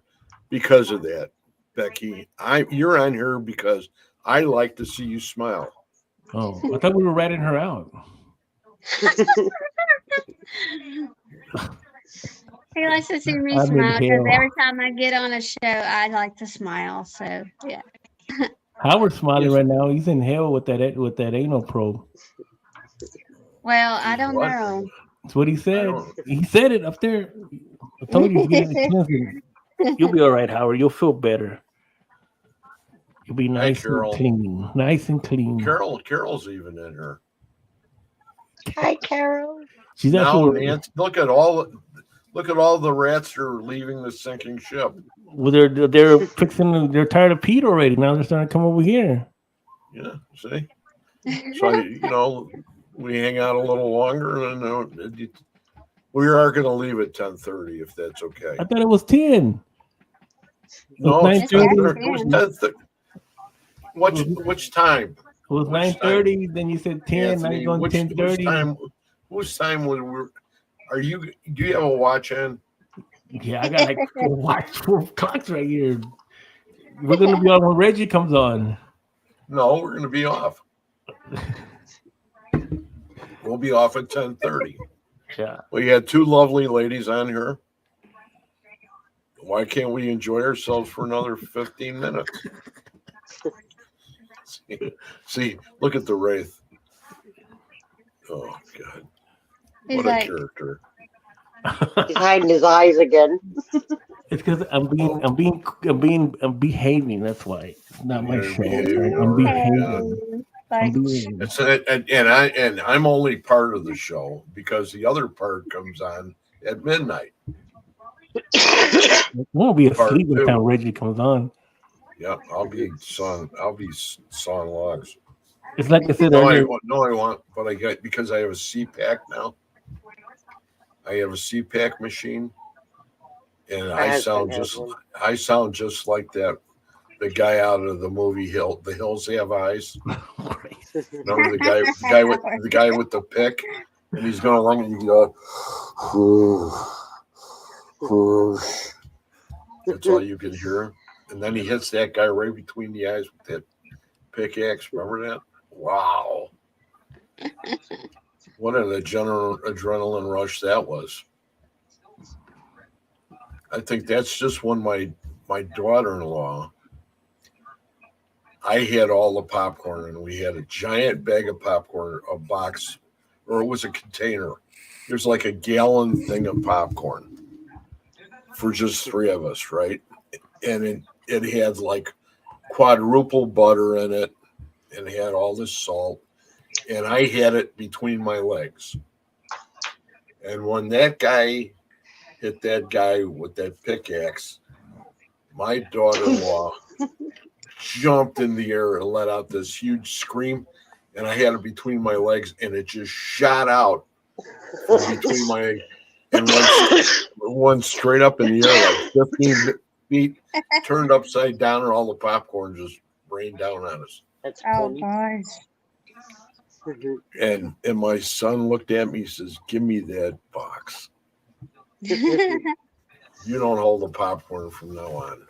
because of that, Becky. You're on here because I like to see you smile. Oh, I thought we were ratting her out. He likes to see me smile because every time I get on a show, I like to smile. So yeah. Howard's smiling right now. He's in hell with that anal probe. Well, I don't What? know. That's what he I said. don't. He said it up there. I told you he's getting a chance. You'll be all right, Howard. You'll feel better. You'll be Hey, nice and Carol. clean. Nice and clean. Carol's even in here. Hi, Carol. She's Now, actually Nancy, look at all the rats that are leaving the sinking ship. well, they're fixing. They're tired of Pete already. Now they're starting to come over here. Yeah, see. So we hang out a little longer, and we are going to leave at 10:30 if that's okay. I thought it was 10. No, it's It's after 10:30. It was 10. 10:30. Which time? It was Which 9:30. Then you said 10. Now Anthony, you're going 10:30. Whose time was do you have a watch in? Yeah, I got like four clocks right here. We're gonna be on when Reggie comes on. No, we're going to be off. We'll be off at 10:30. Yeah. We had two lovely ladies on here. Why can't we enjoy ourselves for another 15 minutes? See, look at the Wraith. Oh God. He's What a like, character. He's hiding his eyes again. It's because I'm behaving. That's why it's not my You're show. behaving, I'm okay, behaving. like, I'm behaving. And I'm only part of the show because the other part comes on at midnight. Won't be Part asleep by the two. time Reggie comes on. Yeah, I'll be sawing logs. It's like I said No, I earlier. won't. But because I have a CPAC now. I have a CPAC machine, and My I sound husband has just one. like the guy out of the movie The Hills Have Eyes. Remember the guy with the pick, and he's going along, and you go, that's all you can hear. And then he hits that guy right between the eyes with that pickaxe. Remember that? Wow. What an adrenaline rush that was. I think that's just when my daughter-in-law, I had all the popcorn, and we had a giant bag of popcorn, a box, or it was a container. There's like a gallon thing of popcorn for just three of us, right? And it had like quadruple butter in it, and it had all this salt, and I had it between my legs. And when that guy hit that guy with that pickaxe, my daughter-in-law jumped in the air and let out this huge scream, and I had it between my legs, and it just shot out from between my and went straight up in the air like 15 feet, turned upside down, and all the popcorn just rained down on us. That's oh funny. gosh. And my son looked at me and says, "Give me that box. You don't hold the popcorn from now on."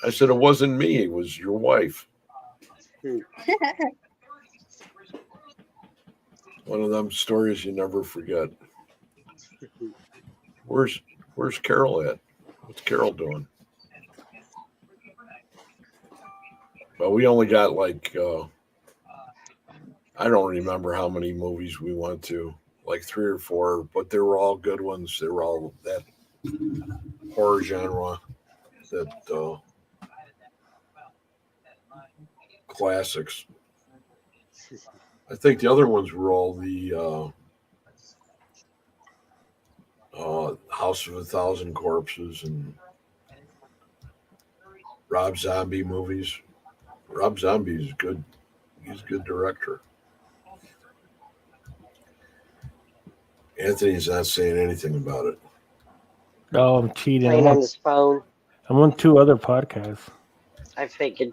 I said, "It wasn't me. It was your wife." One of them stories you never forget. Where's Carol at? What's Carol doing? Well, we only got like I don't remember how many movies we went to, like 3 or 4, but they were all good ones. They were all that horror genre, that classics. I think the other ones were all the House of a Thousand Corpses and Rob Zombie movies. Rob Zombie is good. He's a good director. Anthony's not saying anything about it. Oh, I'm cheating. Playing on his phone. I'm on 2 other podcasts. I figured.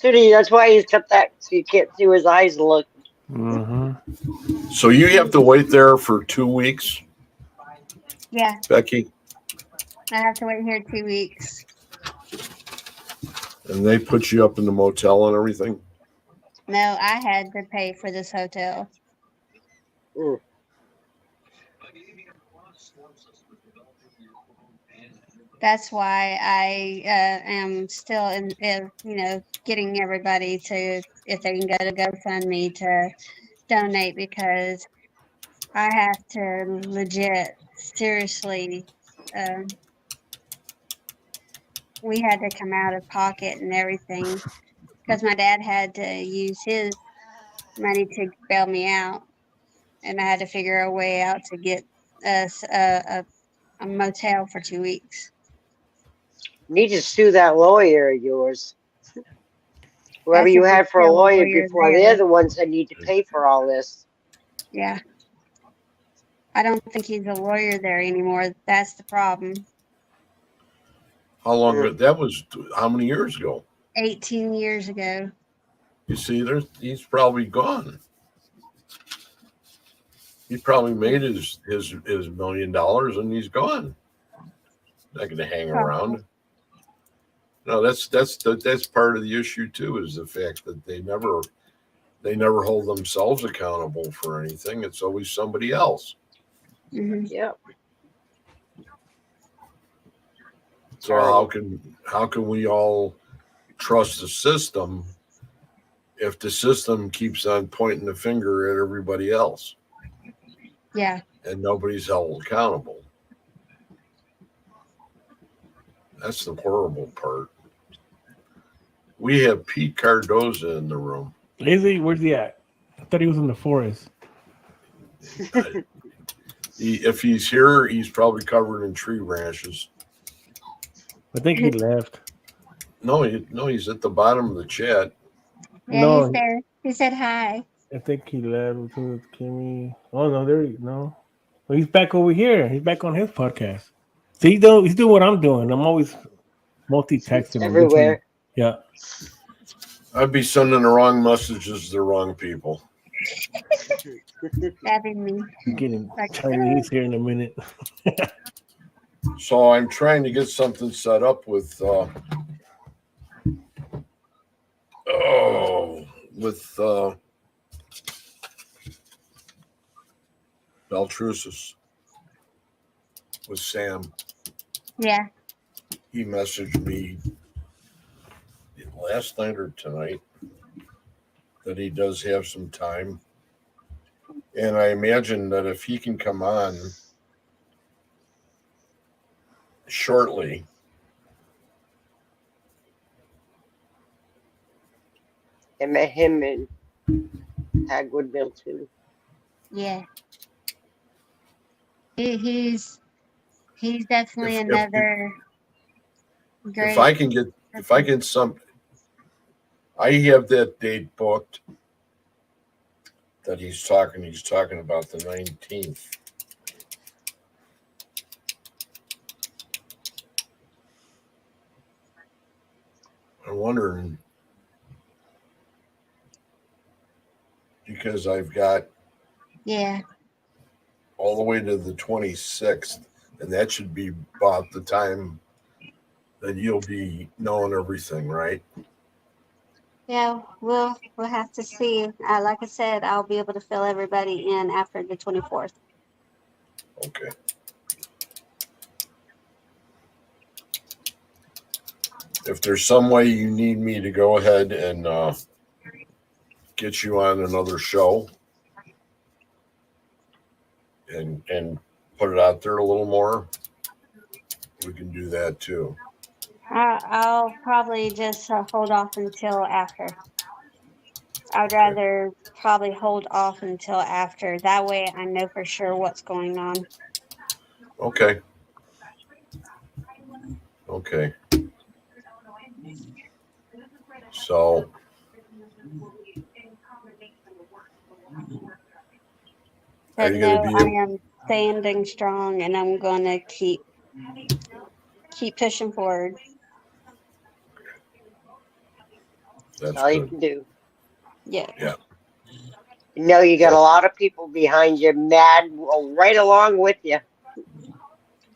Dude, that's why he's got that, so you can't see where his eyes look. Mm-hmm. So you have to wait there for 2 weeks, Yeah, Becky, I have to wait here 2 weeks. and they put you up in the motel and everything. No, I had to pay for this hotel. That's why I am still getting everybody to, if they can go to GoFundMe, to donate, because I have to legit, seriously, we had to come out of pocket and everything because my dad had to use his money to bail me out, and I had to figure a way out to get us a motel for 2 weeks. You need to sue that lawyer of yours. Whoever That's you if he's had for a still a lawyer lawyer before, they're there. the ones that need to pay for all this. Yeah. I don't think he's a lawyer there anymore. That's the problem. How long? That was how many years ago? 18 years ago. You see, he's probably gone. He probably made his $1 million and he's gone. Not going to hang around. No, that's part of the issue too. Is the fact that they never hold themselves accountable for anything. It's always somebody else. Mm-hmm. Yep. So how can we all trust the system if the system keeps on pointing the finger at everybody else? Yeah. And nobody's held accountable. That's the horrible part. We have Pete Cardoza in the room. Is he? Where's he at? I thought he was in the forest. If he's here, he's probably covered in tree branches. I think he left. No, he's at the bottom of the chat. Yeah, No, he's there. He said hi. I think he left with Kimmy. Oh no, no. Well, he's back over here. He's back on his podcast. See, he's doing what I'm doing. I'm always multitasking. Everywhere. Yeah. I'd be sending the wrong messages to the wrong people. That'd be me. I'm getting Chinese here in a minute. So I'm trying to get something set up with Beltrusis, with Sam. Yeah. He messaged me last night or tonight that he does have some time. And I imagine that if he can come on shortly, I met him in Hagwoodville too. Yeah. He's definitely another great. If I can I have that date booked that he's talking about the 19th. I'm wondering, because I've got all the way to the 26th, and that should be about the time that you'll be knowing everything, right? Yeah, we'll have to see. Like I said, I'll be able to fill everybody in after the 24th. Okay. If there's some way you need me to go ahead and get you on another show and put it out there a little more, we can do that too. I'll probably just hold off until after. I'd rather probably hold off until after. That way I know for sure what's going on. Okay. So But no, I am standing strong, and I'm going to keep pushing forward. That's all good. you can do. Yeah. You know, you got a lot of people behind you, mad, right along with you.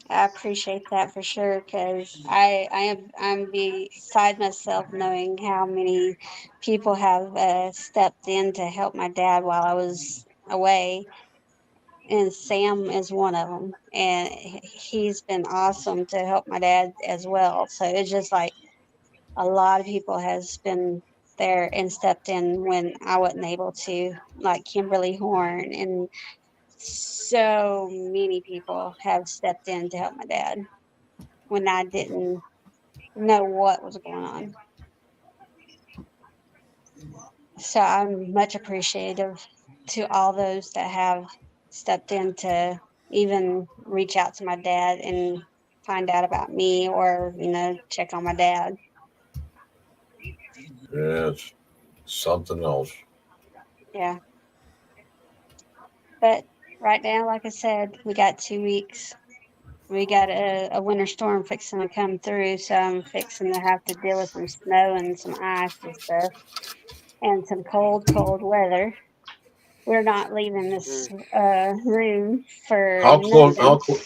I appreciate that for sure, because I'm beside myself knowing how many people have stepped in to help my dad while I was away, and Sam is one of them, and he's been awesome to help my dad as well. So it's just like a lot of people has been there and stepped in when I wasn't able to, like Kimberly Horn, and so many people have stepped in to help my dad when I didn't know what was going on. So I'm much appreciative to all those that have stepped in to even reach out to my dad and find out about me, or check on my dad. Yeah, it's something else. Yeah. But right now, like I said, we got 2 weeks. We got a winter storm fixing to come through, so I'm fixing to have to deal with some snow and some ice and stuff, and some cold weather. We're not leaving this room for How close? nothing.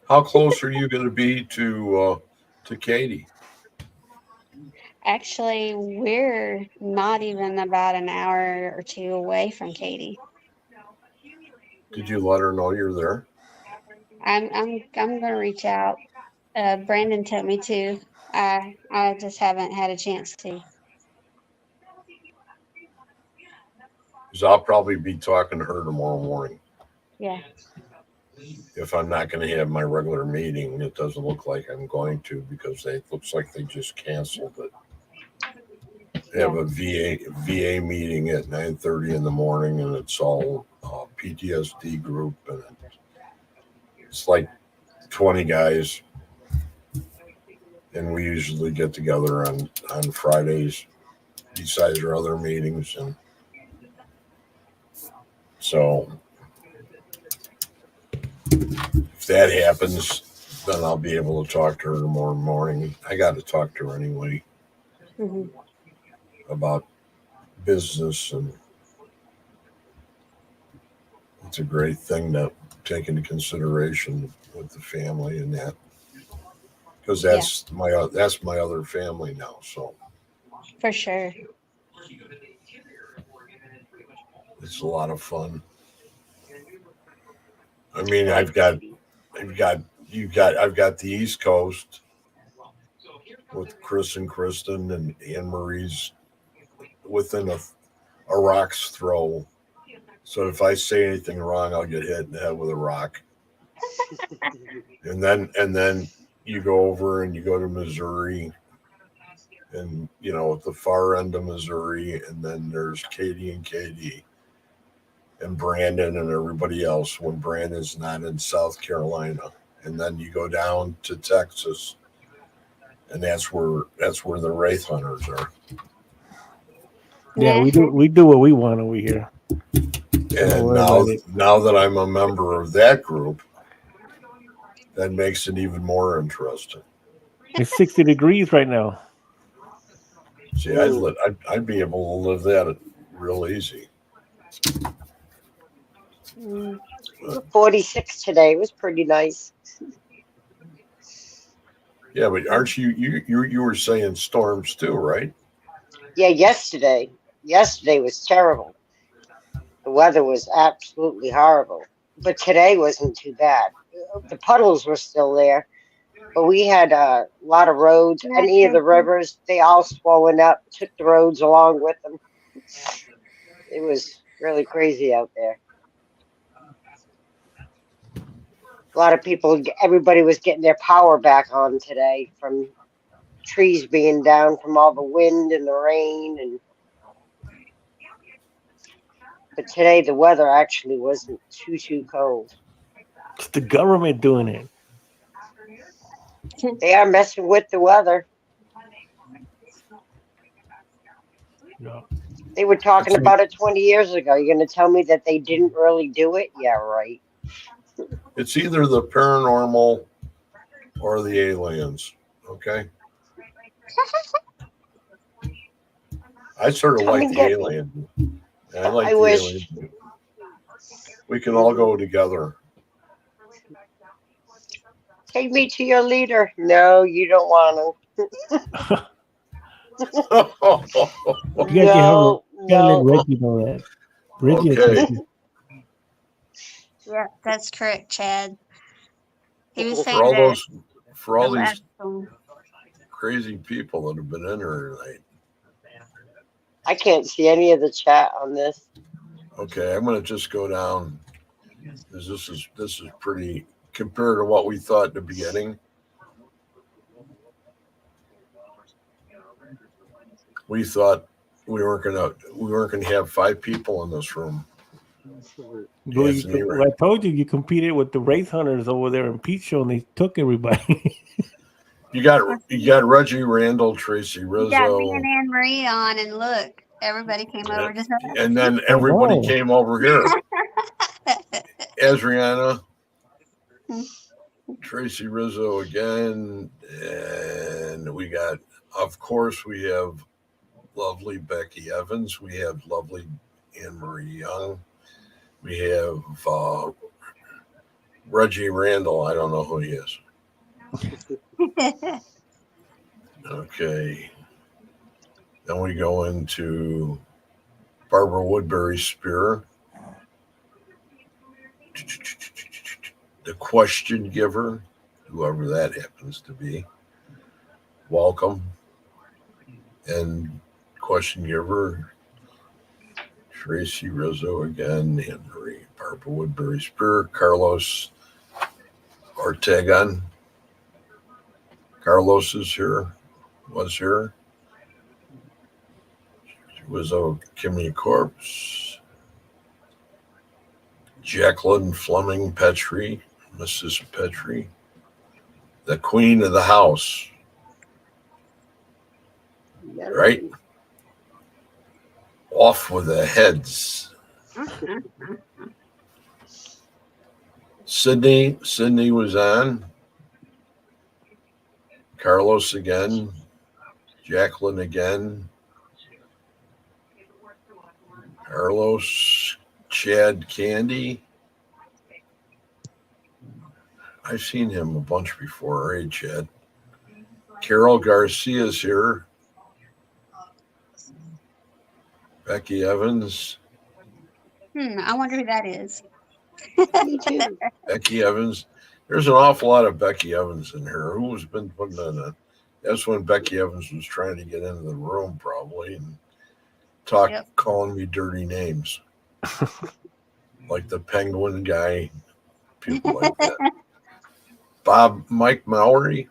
How close are you going to be to Katie? Actually, we're not even about an hour or two away from Katie. Did you let her know you're there? I'm gonna reach out. Brandon told me to. I just haven't had a chance to. Because I'll probably be talking to her tomorrow morning. Yeah. If I'm not going to have my regular meeting, it doesn't look like I'm going to, because it looks like they just canceled it. They have a VA meeting at 9:30 in the morning, and it's all PTSD group, and it's like 20 guys, and we usually get together on Fridays besides our other meetings, and so if that happens, then I'll be able to talk to her tomorrow morning. I got to talk to her anyway about business, and it's a great thing to take into consideration with the family and that, because that's my other family now. So For sure. it's a lot of fun. I mean, I've got the East Coast with Chris and Kristen, and Anne Marie's within a rock's throw. So if I say anything wrong, I'll get hit in the head with a rock. and then you go over and you go to Missouri, and at the far end of Missouri, and then there's Katie and Brandon and everybody else when Brandon's not in South Carolina. And then you go down to Texas, and that's where the Wraith Hunters are. Yeah, we do what we want over here. And now that I'm a member of that group, that makes it even more interesting. It's 60 degrees right now. See, I'd be able to live that real easy. 46 today. It was pretty nice. Yeah, but aren't you were saying storms too, right? Yeah, yesterday. Yesterday was terrible. The weather was absolutely horrible. But today wasn't too bad. The puddles were still there, but we had a lot of roads. Any of the rivers, they all swollen up, took the roads along with them. It was really crazy out there. A lot of people, everybody was getting their power back on today from trees being down from all the wind and the rain. But today the weather actually wasn't too cold. It's the government doing it. They are messing with the weather. No. They were talking about it 20 years ago. You're going to tell me that they didn't really do it? Yeah, right. It's either the paranormal or the aliens. Okay. I sort of like the alien. I like the alien. We can all go together. Take me to your leader. No, you don't want to. You gotta let Reggie know that. Reggie, okay. Yeah, that's correct, Chad. He was For saying all that those, for all the these last one. crazy people that have been in here tonight. I can't see any of the chat on this. Okay, I'm gonna just go down because this is pretty compared to what we thought in the beginning. We thought we weren't gonna have 5 people in this room. Well, Anthony, I told you competed with the race hunters over there in Peach Show, and they took everybody. you got Reggie Randall, Tracy You got me Rizzo, and Anne Marie on, and look, everybody came over to and then everybody came over here. Adriana, Tracy Rizzo again, and we got, of course, we have lovely Becky Evans. We have lovely Anne Marie Young. We have Reggie Randall. I don't know who he is. Okay. Then we go into Barbara Woodbury Spear, the question giver, whoever that happens to be. Welcome. And question giver, Tracy Rizzo again, Anne Marie, Barbara Woodbury Spear, Carlos Ortegan. Carlos is here, was here. Was a Kimmy Corpse. Jacqueline Fleming Petrie, Mrs. Petrie, the queen of the house, right? Off with the heads. Sydney was on. Carlos again. Jacqueline again. Carlos, Chad Candy. I've seen him a bunch before, right, Chad? Carol Garcia's here. Becky Evans. I wonder who that is. Me too. Becky Evans. There's an awful lot of Becky Evans in here. Who's been putting in a... That's when Becky Evans was trying to get into the room, probably, and calling me dirty names. Like the penguin guy, people like that. Mike Mowry.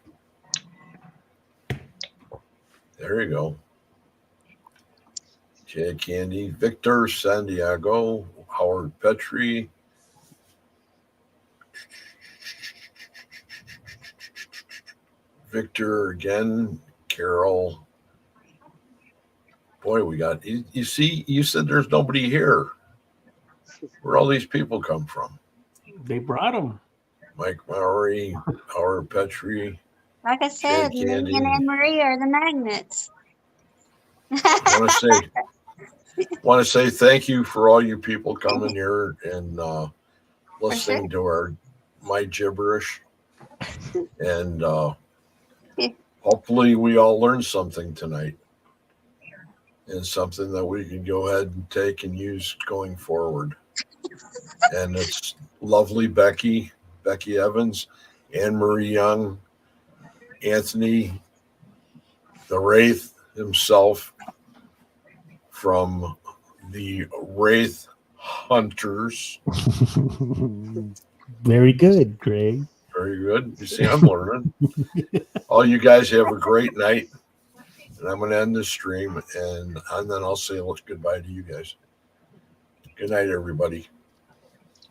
There you go. Chad Candy. Victor Santiago. Howard Petrie. Victor again. Carol. Boy, we got... You see, you said there's nobody here. Where all these people come from? They brought them. Mike Mowry, Howard Petrie. Like I said, me and Anne Marie are the magnets. I want to say thank you for all you people coming here and listening to my gibberish. And hopefully we all learned something tonight. And something that we can go ahead and take and use going forward. And it's lovely Becky Evans, Anne Marie Young, Anthony, the Wraith himself from the Wraith Hunters. Very good, Greg. Very good. You see, I'm learning. All you guys have a great night. And I'm going to end this stream, and then I'll say goodbye to you guys. Good night, everybody.